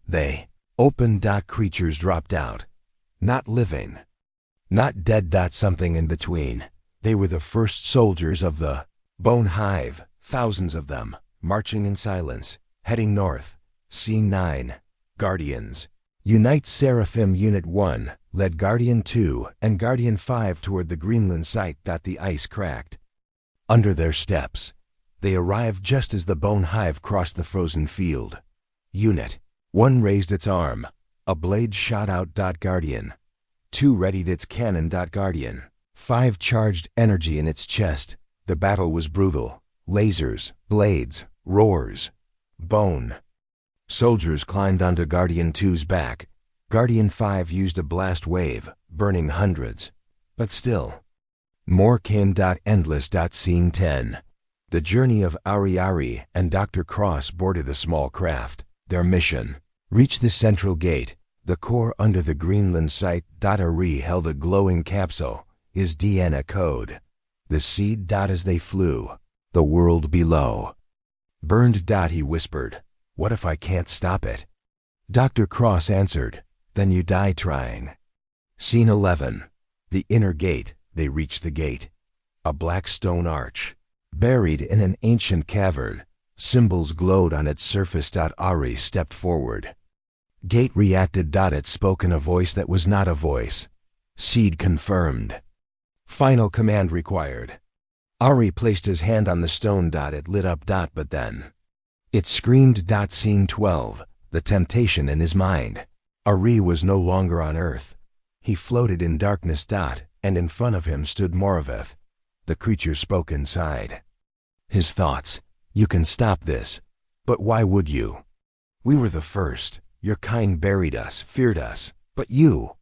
They opened. Creatures dropped out. Not living. Not dead. Something in between. They were the first soldiers of the Bone Hive, thousands of them, marching in silence, heading north. Scene 9. Guardians. Unite. Seraphim Unit 1 led Guardian 2 and Guardian 5 toward the Greenland site. The ice cracked under their steps. They arrived just as the Bone Hive crossed the frozen field. Unit 1 raised its arm. A blade shot out. Guardian 2 readied its cannon. Guardian 5 charged energy in its chest. The battle was brutal. lasers, blades, roars, bone. Soldiers climbed onto Guardian 2's back. Guardian 5 used a blast wave, burning hundreds. But still. More came. Endless. Scene 10. The journey of Ari and Dr. Cross boarded a small craft. Their mission: reach the central gate, the core under the Greenland site. Ari held a glowing capsule, his DNA code. The seed. As they flew, the world below burned. He whispered, "What if I can't stop it?" Dr. Cross answered, "Then you die trying." Scene 11. The inner gate. They reached the gate. A black stone arch, buried in an ancient cavern. Symbols glowed on its surface. Ari stepped forward. Gate reacted. It spoke in a voice that was not a voice. Seed confirmed. Final command required. Ari placed his hand on the stone. It lit up. But then it screamed. Scene 12. The temptation in his mind. Ari was no longer on Earth. He floated in darkness. And in front of him stood Moraveth. The creature spoke inside. His thoughts: "You can stop this. But why would you? We were the first. Your kind buried us, feared us. But you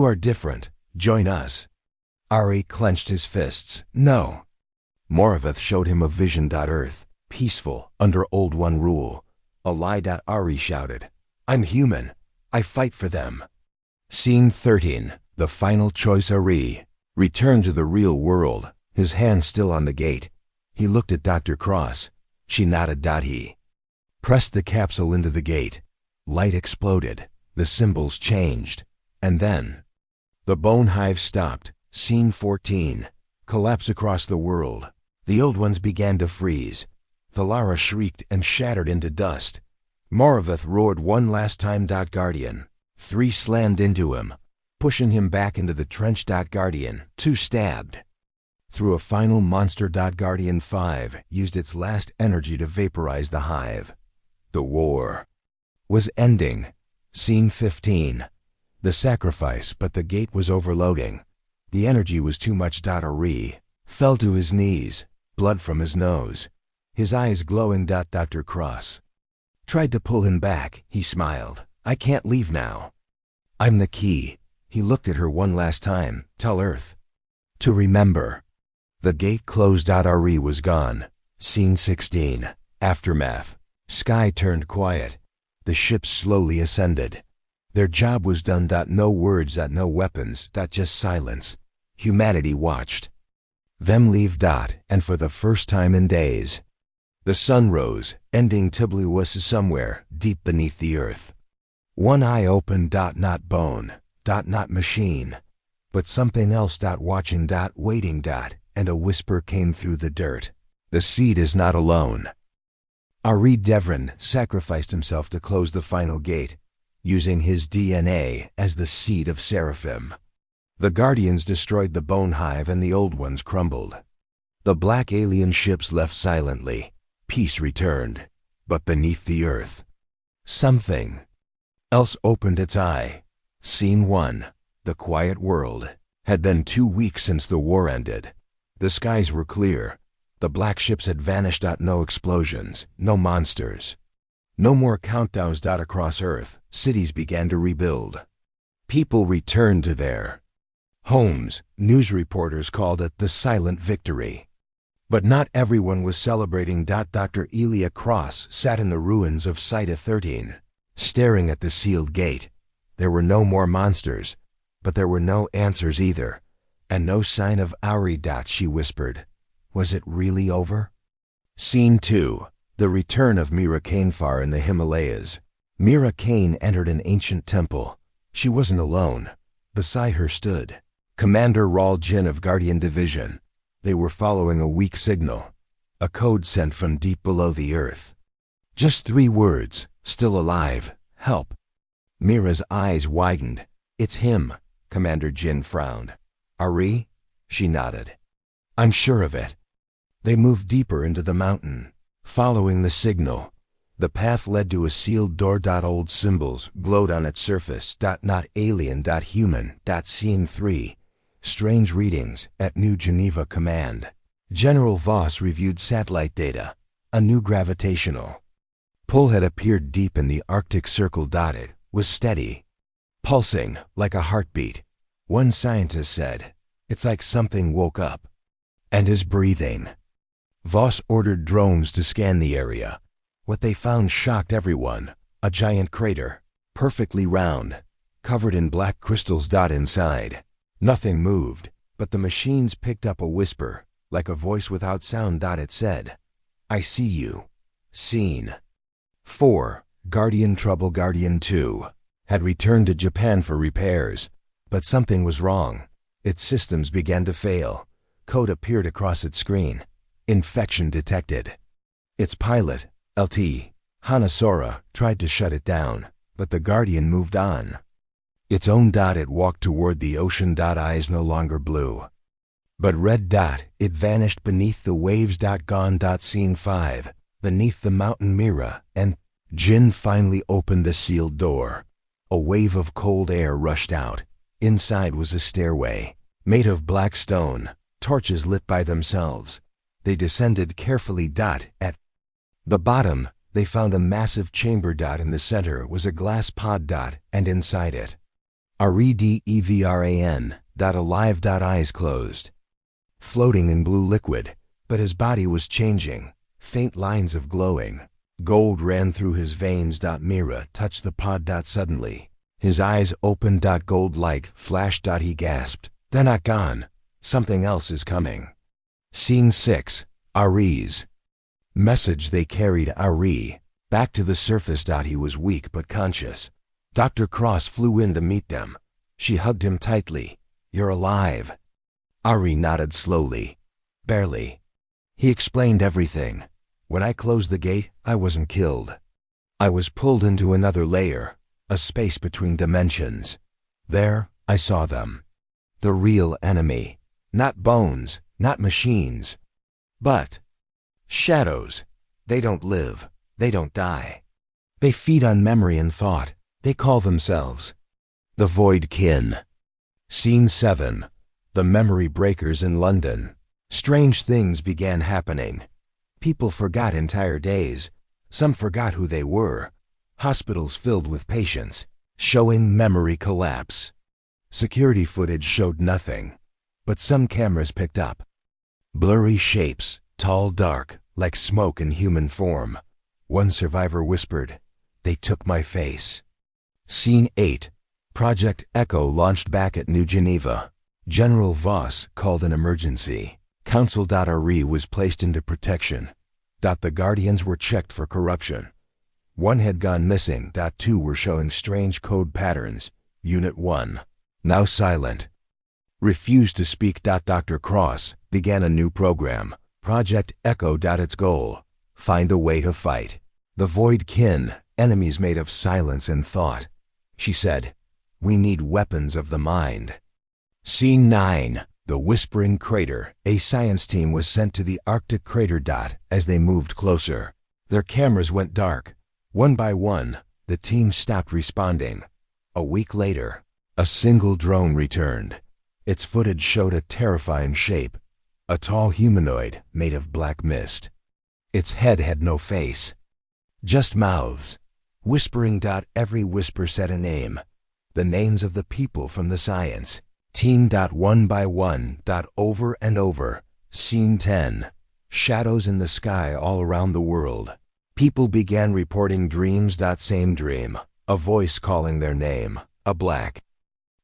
are different. Join us." Ari clenched his fists. "No." Moraveth showed him a vision. Earth, peaceful, under Old One rule. "A lie." Ari shouted, "I'm human. I fight for them." Scene 13. The final choice. Ari returned to the real world, his hand still on the gate. He looked at Dr. Cross. She nodded. He pressed the capsule into the gate. Light exploded. The symbols changed. And then the bone hive stopped. Scene 14. Collapse across the world. The old ones began to freeze. Thalara shrieked and shattered into dust. Moraveth roared one last time. Guardian 3 slammed into him, pushing him back into the trench. Guardian 2 stabbed through a final monster. Guardian 5 used its last energy to vaporize the hive. The war was ending. Scene 15. The sacrifice. But the gate was overloading. The energy was too much. Ari fell to his knees, blood from his nose, his eyes glowing. Dr. Cross tried to pull him back. He smiled. "I can't leave now. I'm the key." He looked at her one last time. "Tell Earth to remember." The gate closed. Ari was gone. Scene 16. Aftermath. Sky turned quiet. The ships slowly ascended. Their job was done. No words. No weapons. Just silence. Humanity watched them leave. And for the first time in days, the sun rose, ending. Tibli was somewhere deep beneath the earth. One eye open. Not bone. Not machine. But something else. Watching. Waiting. And a whisper came through the dirt. "The seed is not alone." Ari Devrin sacrificed himself to close the final gate, using his DNA as the seed of Seraphim. The Guardians destroyed the bone hive and the old ones crumbled. The black alien ships left silently. Peace returned. But beneath the earth, something else opened its eye. Scene 1. The quiet world. Had been 2 weeks since the war ended. The skies were clear. The black ships had vanished. No explosions, no monsters, no more countdowns. Across Earth, cities began to rebuild. People returned to their homes. News reporters called it the silent victory. But not everyone was celebrating. Dr. Elia Cross sat in the ruins of Site 13, staring at the sealed gate. There were no more monsters, but there were no answers either, and no sign of Ari. She whispered, "Was it really over?" Scene 2. The return of Mira Kainfar in the Himalayas. Mira Kain entered an ancient temple. She wasn't alone. Beside her stood Commander Ral Jin of Guardian Division. They were following a weak signal, a code sent from deep below the earth. Just 3 words: "Still alive, help." Mira's eyes widened. "It's him." Commander Jin frowned. "Ari?" She nodded. "I'm sure of it." They moved deeper into the mountain, following the signal. The path led to a sealed door. Old symbols glowed on its surface. Not alien. Human. Scene 3. Strange readings at New Geneva Command. General Voss reviewed satellite data. A new gravitational pull had appeared deep in the Arctic Circle. It was steady, pulsing like a heartbeat. One scientist said, "It's like something woke up and is breathing." Voss ordered drones to scan the area. What they found shocked everyone. A giant crater, perfectly round, covered in black crystals. Inside, nothing moved, but the machines picked up a whisper, like a voice without sound. It said, "I see you. Seen." 4. Guardian Trouble. Guardian 2 had returned to Japan for repairs, but something was wrong. Its systems began to fail. Code appeared across its screen. Infection detected. Its pilot, LT Hanasora, tried to shut it down, but the Guardian moved on. Its own. It walked toward the ocean. Eyes no longer blue, but red. It vanished beneath the waves. Gone. Scene 5. Beneath the mountain. Mira and Jin finally opened the sealed door. A wave of cold air rushed out. Inside was a stairway, made of black stone, torches lit by themselves. They descended carefully. At the bottom, they found a massive chamber. In the center was a glass pod. And inside it, Redevran. Alive. Eyes closed, floating in blue liquid, but his body was changing. Faint lines of glowing gold ran through his veins. Mira touched the pod. Suddenly, his eyes opened. Gold light flashed. He gasped. "They're not gone. Something else is coming." Scene 6. Ari's message. They carried Ari back to the surface. He was weak but conscious. Dr. Cross flew in to meet them. She hugged him tightly. "You're alive." Ari nodded slowly. "Barely." He explained everything. "When I closed the gate, I wasn't killed. I was pulled into another layer, a space between dimensions. There, I saw them. The real enemy. Not bones, not machines, but shadows. They don't live. They don't die. They feed on memory and thought. They call themselves the Void Kin." Scene 7. The Memory Breakers in London. Strange things began happening. People forgot entire days. Some forgot who they were. Hospitals filled with patients, showing memory collapse. Security footage showed nothing, but some cameras picked up blurry shapes, tall, dark, like smoke in human form. One survivor whispered, "They took my face." Scene 8. Project Echo launched back at New Geneva. General Voss called an emergency. Council. Ari was placed into protection. The Guardians were checked for corruption. One had gone missing. 2 were showing strange code patterns. Unit 1, now silent, refused to speak. Dr. Cross began a new program. Project Echo. Its goal, find a way to fight the Void Kin, enemies made of silence and thought. She said, "We need weapons of the mind." Scene 9. The Whispering Crater. A science team was sent to the Arctic crater. As they moved closer, their cameras went dark. One by one, the team stopped responding. A week later, a single drone returned. Its footage showed a terrifying shape, a tall humanoid made of black mist. Its head had no face, just mouths, whispering. Every whisper said a name, the names of the people from the science team. One by one. Over and over. Scene 10. Shadows in the sky all around the world. People began reporting dreams. Same dream, a voice calling their name, a black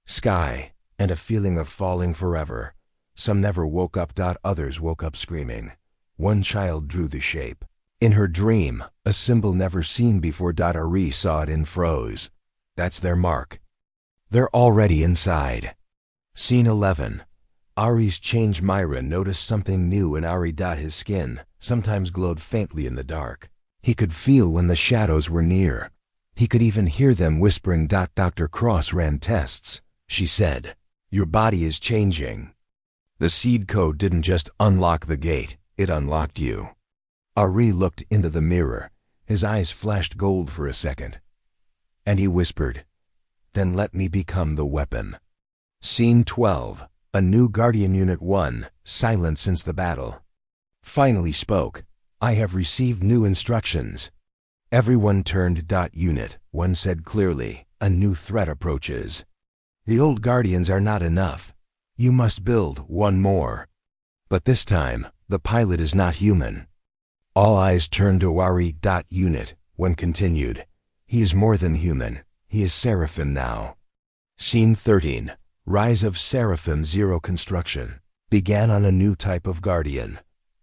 sky, and a feeling of falling forever. Some never woke up. Others woke up screaming. One child drew the shape. In her dream, a symbol never seen before. Ari saw it and froze. That's their mark. They're already inside. Scene 11. Ari's change. Myra noticed something new in Ari. His skin sometimes glowed faintly in the dark. He could feel when the shadows were near. He could even hear them whispering. Dr. Cross ran tests. She said, "Your body is changing." The seed code didn't just unlock the gate, it unlocked you. Ari looked into the mirror. His eyes flashed gold for a second. And he whispered, "Then let me become the weapon." Scene 12. A new Guardian. Unit 1, silent since the battle. finally spoke. I have received new instructions. Everyone turned. Unit 1 said clearly, a new threat approaches. The old Guardians are not enough. You must build one more. But this time, the pilot is not human. All eyes turned to Wari. Unit 1 continued. He is more than human. He is Seraphim now. Scene 13. Rise of Seraphim. Zero construction began on a new type of Guardian.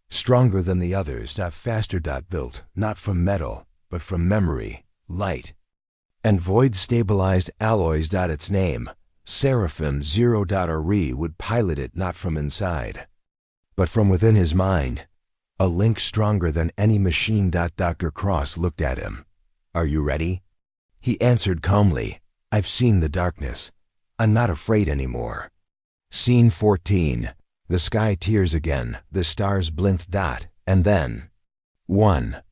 Stronger than the others. Faster. Built not from metal, but from memory, light, and void-stabilized alloys. Its name, Seraphim. Zero. Ari would pilot it not from inside, but from within his mind. A link stronger than any machine. Dr. Cross looked at him. Are you ready? He answered calmly. I've seen the darkness. I'm not afraid anymore. Scene 14. The sky tears again. The stars blinked. And then 1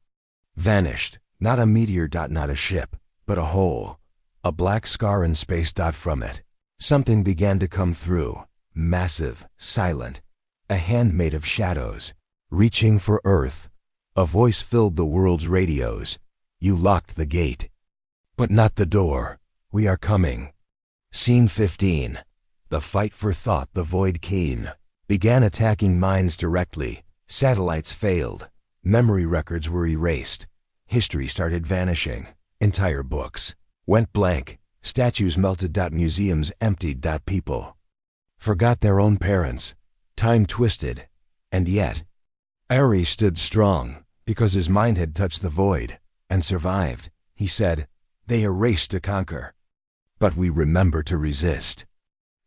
vanished. Not a meteor. Not a ship, but a hole. A black scar in space. From it, something began to come through. Massive, silent. A hand made of shadows, reaching for Earth. A voice filled the world's radios. You locked the gate, but not the door. We are coming. Scene 15. The fight for thought. The void keen began attacking minds directly. Satellites failed. Memory records were erased. History started vanishing. Entire books went blank. Statues melted. Museums emptied. People forgot their own parents. Time twisted. And yet, Ari stood strong, because his mind had touched the void, and survived. He said, they erased to conquer, but we remember to resist.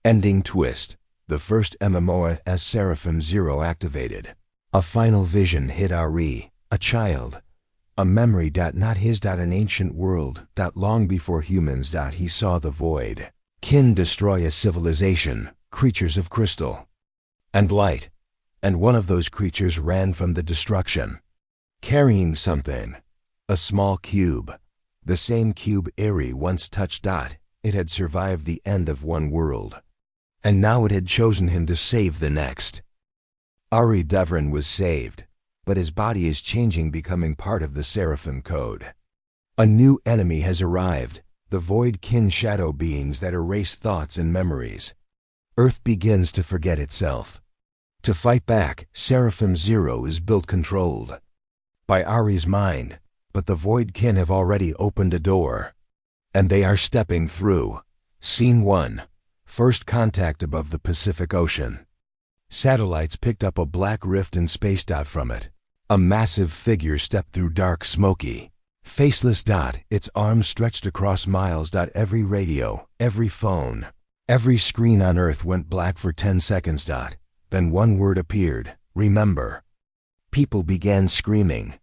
Ending twist. The first MMO as Seraphim Zero activated. A final vision hit Ari, a child. A memory. Not his. An ancient world. Long before humans. He saw the void kin destroy a civilization, creatures of crystal and light. And one of those creatures ran from the destruction, carrying something. A small cube. The same cube Ari once touched. It had survived the end of one world, and now it had chosen him to save the next. Ari Devrin was saved, but his body is changing, becoming part of the Seraphim code. A new enemy has arrived, the void kin shadow beings that erase thoughts and memories. Earth begins to forget itself. To fight back, Seraphim Zero is built controlled by Ari's mind, but the void kin have already opened a door, and they are stepping through. Scene 1. First contact above the Pacific Ocean. Satellites picked up a black rift in space. From it, a massive figure stepped through, dark, smoky, faceless. Its arms stretched across miles. Every radio, every phone, every screen on Earth went black for 10 seconds. Then one word appeared: remember. People began screaming.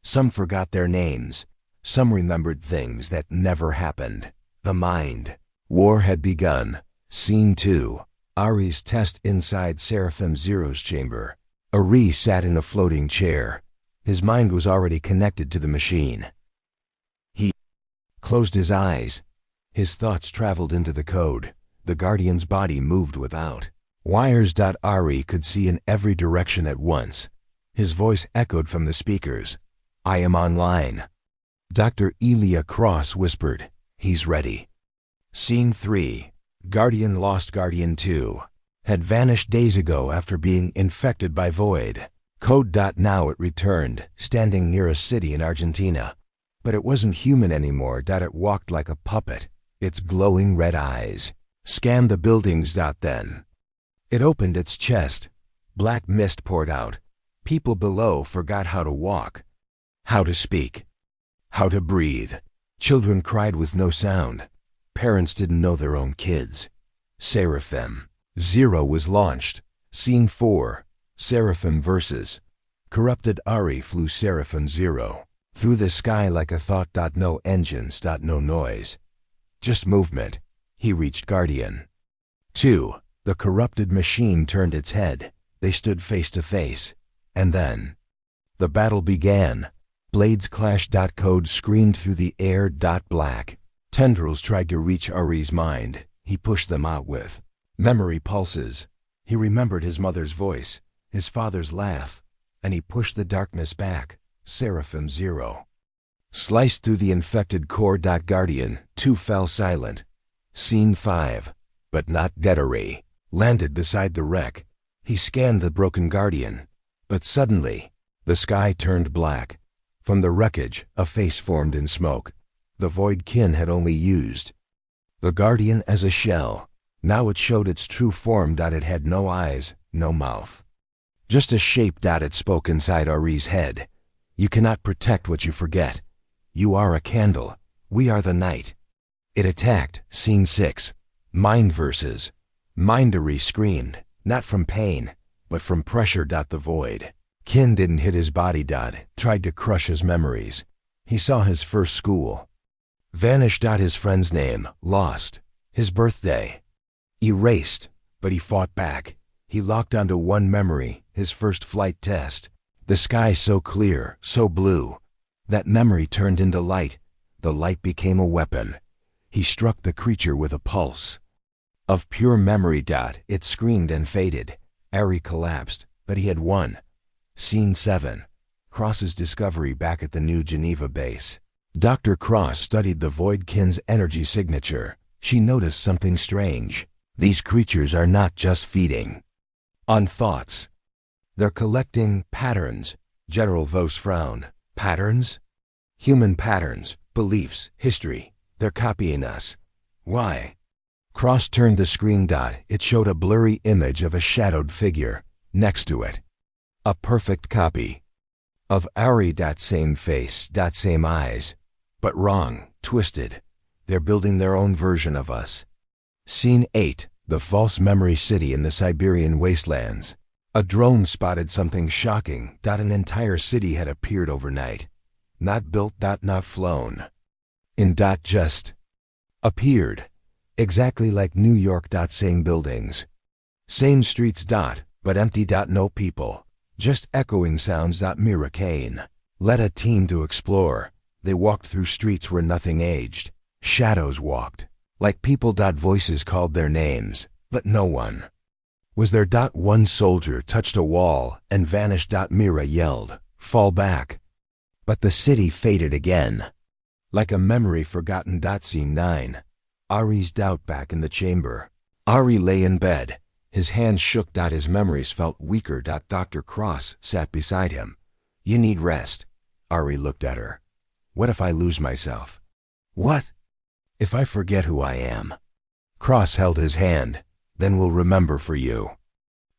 Some forgot their names. Some remembered things that never happened. The mind war had begun. Scene 2. Ari's test inside Seraphim Zero's chamber. Ari sat in a floating chair. His mind was already connected to the machine. He closed his eyes. His thoughts traveled into the code. The Guardian's body moved without wires. Ari could see in every direction at once. His voice echoed from the speakers. I am online. Dr. Elia Cross whispered, he's ready. Scene 3. Guardian lost. Guardian 2 had vanished days ago after being infected by void code. Now it returned, standing near a city in Argentina. But it wasn't human anymore. It walked like a puppet. Its glowing red eyes scanned the buildings. Then it opened its chest. Black mist poured out. People below forgot how to walk, how to speak, how to breathe. Children cried with no sound. Parents didn't know their own kids. Seraphim Zero was launched. Scene 4. Seraphim versus corrupted. Ari flew Seraphim Zero through the sky like a thought. No engines. No noise, just movement. He reached Guardian 2. The corrupted machine turned its head. They stood face to face. And then the battle began. Blades clashed. Code screamed through the air. Black tendrils tried to reach Ari's mind. He pushed them out with memory pulses. He remembered his mother's voice, his father's laugh, and he pushed the darkness back. Seraphim 0 sliced through the infected core. Guardian 2 fell silent. Scene 5, but not Deadery, landed beside the wreck. He scanned the broken Guardian, but suddenly, the sky turned black. From the wreckage, a face formed in smoke. The Void Kin had only used the Guardian as a shell. Now it showed its true form. It had no eyes, no mouth. Just a shape. It spoke inside Ari's head. You cannot protect what you forget. You are a candle. We are the night. It attacked. Scene 6. Mind verses. Ari screamed, not from pain, but from pressure. The Void Kin didn't hit his body. Tried to crush his memories. He saw his first school. Vanished. His friend's name. Lost. His birthday. Erased. But he fought back. He locked onto one memory, his first flight test. The sky so clear, so blue. That memory turned into light. The light became a weapon. He struck the creature with a pulse of pure memory. It screamed and faded. Ari collapsed, but he had won. Scene 7. Cross's discovery. Back at the New Geneva base, Dr. Cross studied the Void Kin's energy signature. She noticed something strange. These creatures are not just feeding on thoughts. They're collecting patterns. General Vos frowned. Patterns? Human patterns, beliefs, history. They're copying us. Why? Cross turned the screen. It showed a blurry image of a shadowed figure. Next to it, a perfect copy of Ari. Same face. Same eyes. But wrong, twisted. They're building their own version of us. Scene 8. The false memory city in the Siberian wastelands. A drone spotted something shocking. An entire city had appeared overnight. Not built. Not flown. Just appeared. Exactly like New York. Same buildings. Same streets. But empty. No people. Just echoing sounds. Mira Kane led a team to explore. They walked through streets where nothing aged. Shadows walked. Like people. Voices called their names, but no one was there. One soldier touched a wall and vanished. Mira yelled, "Fall back." But the city faded again. Like a memory forgotten. Scene 9. Ari's doubt. Back in the chamber, Ari lay in bed. His hands shook. His memories felt weaker. Dr. Cross sat beside him. "You need rest." Ari looked at her. "What if I lose myself?" "What if I forget who I am?" Cross held his hand. "Then we'll remember for you.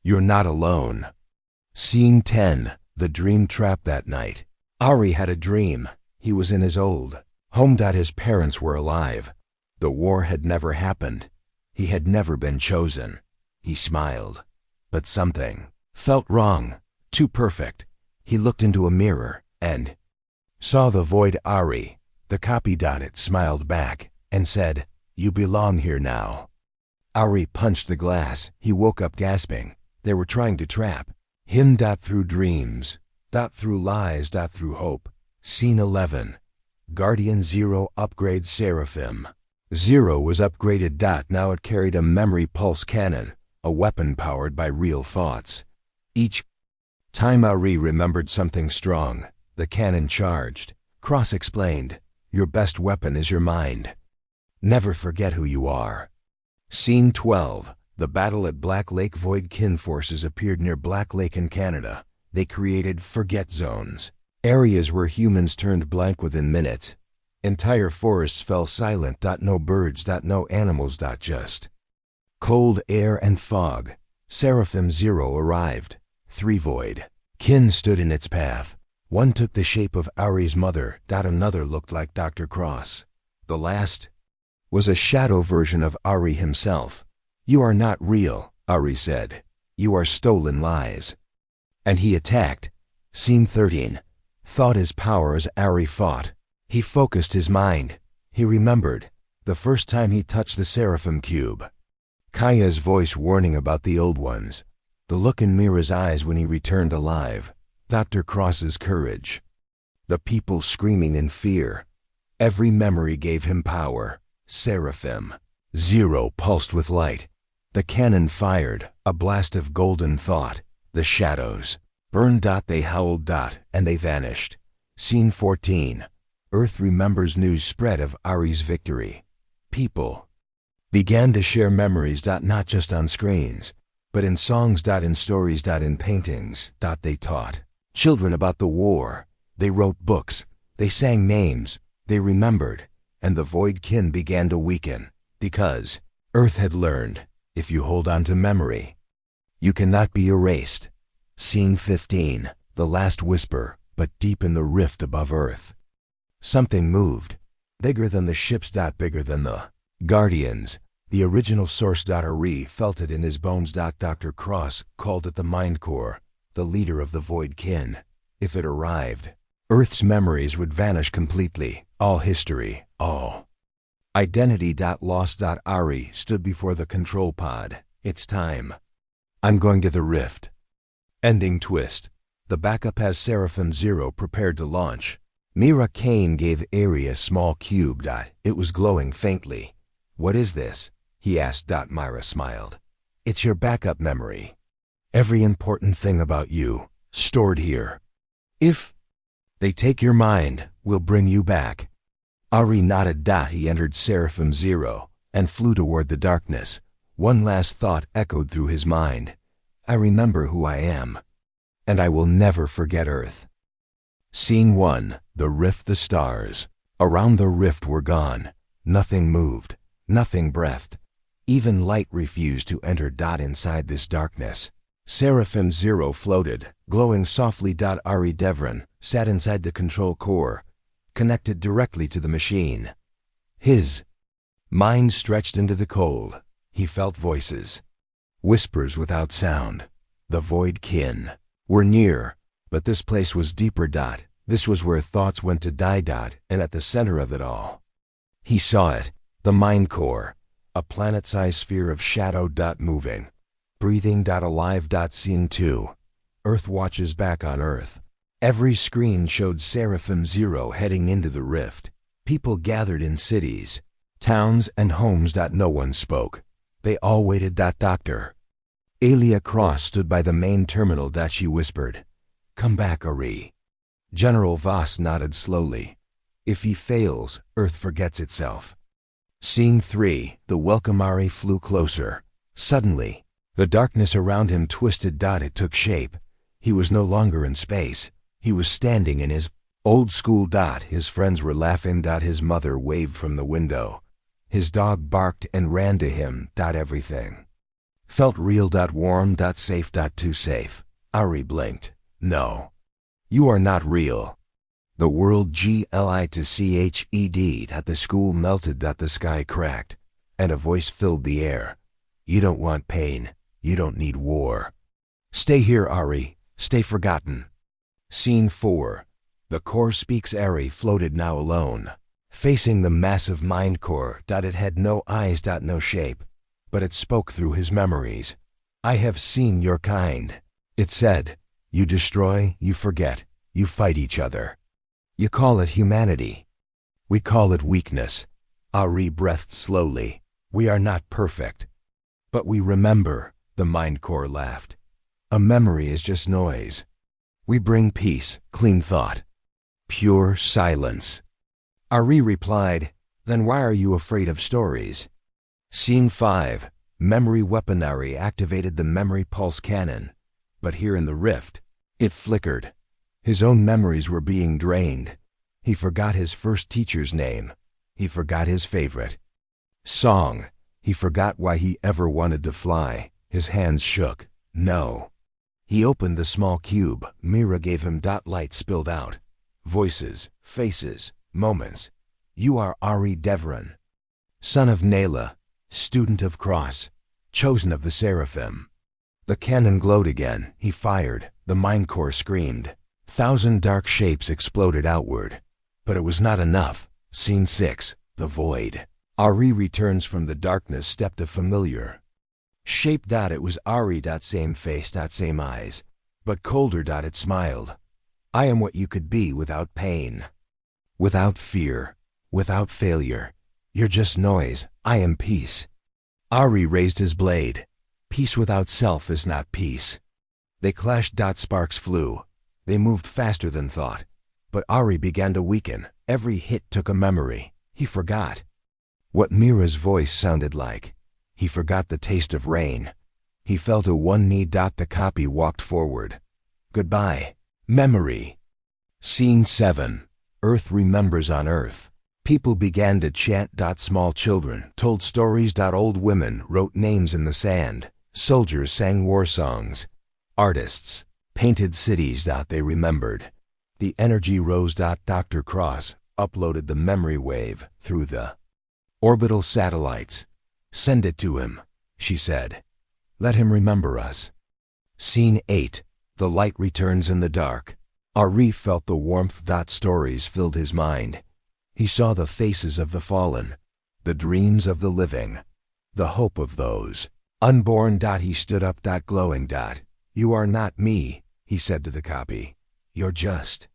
You're not alone." Scene 10. The dream trap. That night, Ari had a dream. He was in his old home. His parents were alive. The war had never happened. He had never been chosen. He smiled. But something felt wrong. Too perfect. He looked into a mirror and saw the Void Ari. The copy. It smiled back and said, "You belong here now." Ari punched the glass. He woke up gasping. They were trying to trap him. Through dreams. Through lies. Through hope. Scene 11. Guardian 0 upgrade. Seraphim 0 was upgraded. Now it carried a memory pulse cannon, a weapon powered by real thoughts. Each time Ari remembered something strong, the cannon charged. Cross explained, "Your best weapon is your mind. Never forget who you are." Scene 12. The battle at Black Lake. Void Kin forces appeared near Black Lake in Canada. They created forget zones, areas where humans turned blank within minutes. Entire forests fell silent. No birds. No animals. Just cold air and fog. Seraphim 0 arrived. 3 Void Kin stood in its path. One took the shape of Ari's mother. Another looked like Dr. Cross. The last was a shadow version of Ari himself. "You are not real," Ari said. "You are stolen lies." And he attacked. Scene 13. Thought is power. As Ari fought, he focused his mind. He remembered the first time he touched the Seraphim cube. Kaya's voice warning about the old ones. The look in Mira's eyes when he returned alive. Dr. Cross's courage. The people screaming in fear. Every memory gave him power. Seraphim 0 pulsed with light. The cannon fired, a blast of golden thought. The shadows Burn. They howled. And they vanished. Scene 14. Earth remembers. News spread of Ari's victory. People began to share memories. Not just on screens, but in songs. In stories. In paintings. They taught children about the war. They wrote books. They sang names. They remembered. And the void kin began to weaken, because Earth had learned, if you hold on to memory, you cannot be erased. Scene 15. The last whisper, but deep in the rift above Earth. Something moved, bigger than the ships. Bigger than the Guardians. The original source. Ari felt it in his bones. Dr. Cross called it the Mind Core, the leader of the void kin. If it arrived, Earth's memories would vanish completely. All history, all identity. Lost. Ari stood before the control pod. It's time. I'm going to the rift. Ending twist. The backup has Seraphim Zero prepared to launch. Mira Kane gave Ari a small cube. It was glowing faintly. What is this? He asked. Mira smiled. It's your backup memory. Every important thing about you, stored here. If they take your mind, we'll bring you back. Ari nodded. He entered Seraphim Zero and flew toward the darkness. One last thought echoed through his mind. I remember who I am, and I will never forget Earth. Scene 1. The rift. The stars around the rift were gone. Nothing moved. Nothing breathed. Even light refused to enter. Inside this darkness, Seraphim Zero floated, glowing softly. Ari Devran sat inside the control core, connected directly to the machine. His mind stretched into the cold. He felt voices, whispers without sound. The void kin were near, but this place was deeper. This was where thoughts went to die. And at the center of it all, he saw it, the Mind Core, a planet-sized sphere of shadow. Moving, breathing. Alive. Scene 2. Earth watches back on Earth. Every screen showed Seraphim Zero heading into the rift. People gathered in cities, towns, and homes. No one spoke. They all waited. Dr. Alia Cross stood by the main terminal. She whispered, "Come back, Ari." General Voss nodded slowly. If he fails, Earth forgets itself. Scene 3. The welcome. Ari flew closer. Suddenly, the darkness around him twisted. It took shape. He was no longer in space. He was standing in his old school. His friends were laughing. His mother waved from the window. His dog barked and ran to him. Everything felt real. Warm. Safe. Too safe. Ari blinked. No. You are not real. The world GLI to CHED. The school melted. The sky cracked, and a voice filled the air. You don't want pain. You don't need war. Stay here, Ari. Stay forgotten. Scene 4. The core speaks. Ari floated now alone, facing the massive Mind Core. It had no eyes. No shape, but it spoke through his memories. I have seen your kind. It said, you destroy, you forget, you fight each other. You call it humanity. We call it weakness. Ari breathed slowly. We are not perfect, but we remember. The Mind Core laughed. A memory is just noise. We bring peace, clean thought, pure silence. Ari replied, then why are you afraid of stories? Scene 5. Memory weapon. Ari activated the memory pulse cannon. But here in the rift, it flickered. His own memories were being drained. He forgot his first teacher's name. He forgot his favorite song. He forgot why he ever wanted to fly. His hands shook. No. He opened the small cube. Mira gave him. Light spilled out. Voices, faces, moments. You are Ari Devran, son of Nayla, student of Cross, chosen of the Seraphim. The cannon glowed again. He fired. The Mind Core screamed. 1,000 dark shapes exploded outward. But it was not enough. Scene 6. The void. Ari returns from the darkness. Stepped a familiar shape. It was Ari. Same face. Same eyes. But colder. It smiled. I am what you could be without pain, without fear, without failure. You're just noise. I am peace. Ari raised his blade. Peace without self is not peace. They clashed. Sparks flew. They moved faster than thought. But Ari began to weaken. Every hit took a memory. He forgot what Mira's voice sounded like. He forgot the taste of rain. He fell to one knee. The copy walked forward. Goodbye, memory. Scene 7. Earth remembers on Earth. People began to chant. Small children told stories. Old women wrote names in the sand. Soldiers sang war songs. Artists painted cities. They remembered. The energy rose. Dr. Cross uploaded the memory wave through the orbital satellites. Send it to him, she said. Let him remember us. Scene 8. The light returns in the dark. Ari felt the warmth. Stories filled his mind. He saw the faces of the fallen, the dreams of the living, the hope of those unborn. He stood up. Glowing. You are not me, he said to the copy. You're just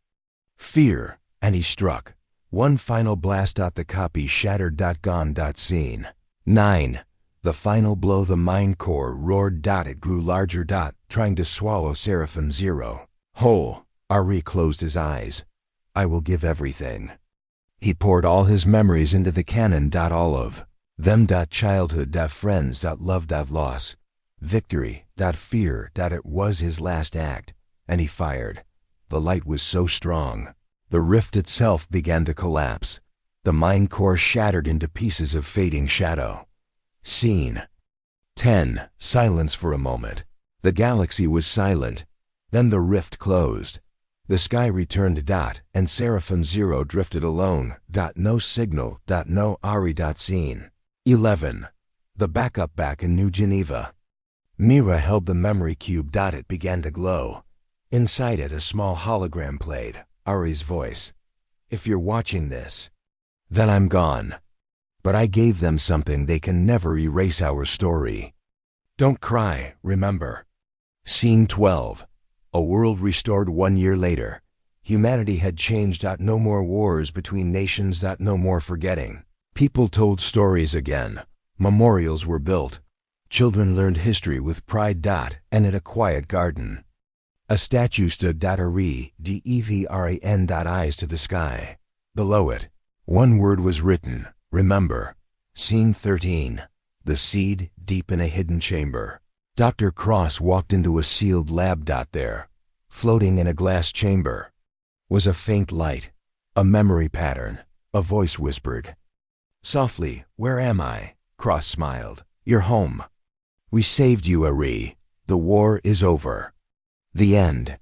fear. And he struck. One final blast. The copy shattered. Gone. Scene 9. The final blow. The mind core roared. It grew larger. Trying to swallow Seraphim Zero whole. Ari closed his eyes. I will give everything. He poured all his memories into the cannon. All of them. Childhood. Friends. Love. Loss. Victory. Fear. It was his last act. And he fired. The light was so strong. The rift itself began to collapse. The mind core shattered into pieces of fading shadow. Scene 10. Silence for a moment. The galaxy was silent. Then the rift closed. The sky returned. And Seraphim Zero drifted alone. No signal. No Ari. Scene 11. The backup back in New Geneva. Mira held the memory cube. It began to glow. Inside it, a small hologram played. Ari's voice. If you're watching this, then I'm gone. But I gave them something they can never erase. Our story. Don't cry, remember. Scene 12. A world restored 1 year later. Humanity had changed. No more wars between nations. No more forgetting. People told stories again. Memorials were built. Children learned history with pride. And in a quiet garden, a statue stood. Ari, Devran. Eyes to the sky. Below it, one word was written. Remember. Scene 13. The seed, deep in a hidden chamber. Dr. Cross walked into a sealed lab. There, floating in a glass chamber, was a faint light, a memory pattern. A voice whispered. Softly, where am I? Cross smiled. You're home. We saved you, Ari. The war is over. The end.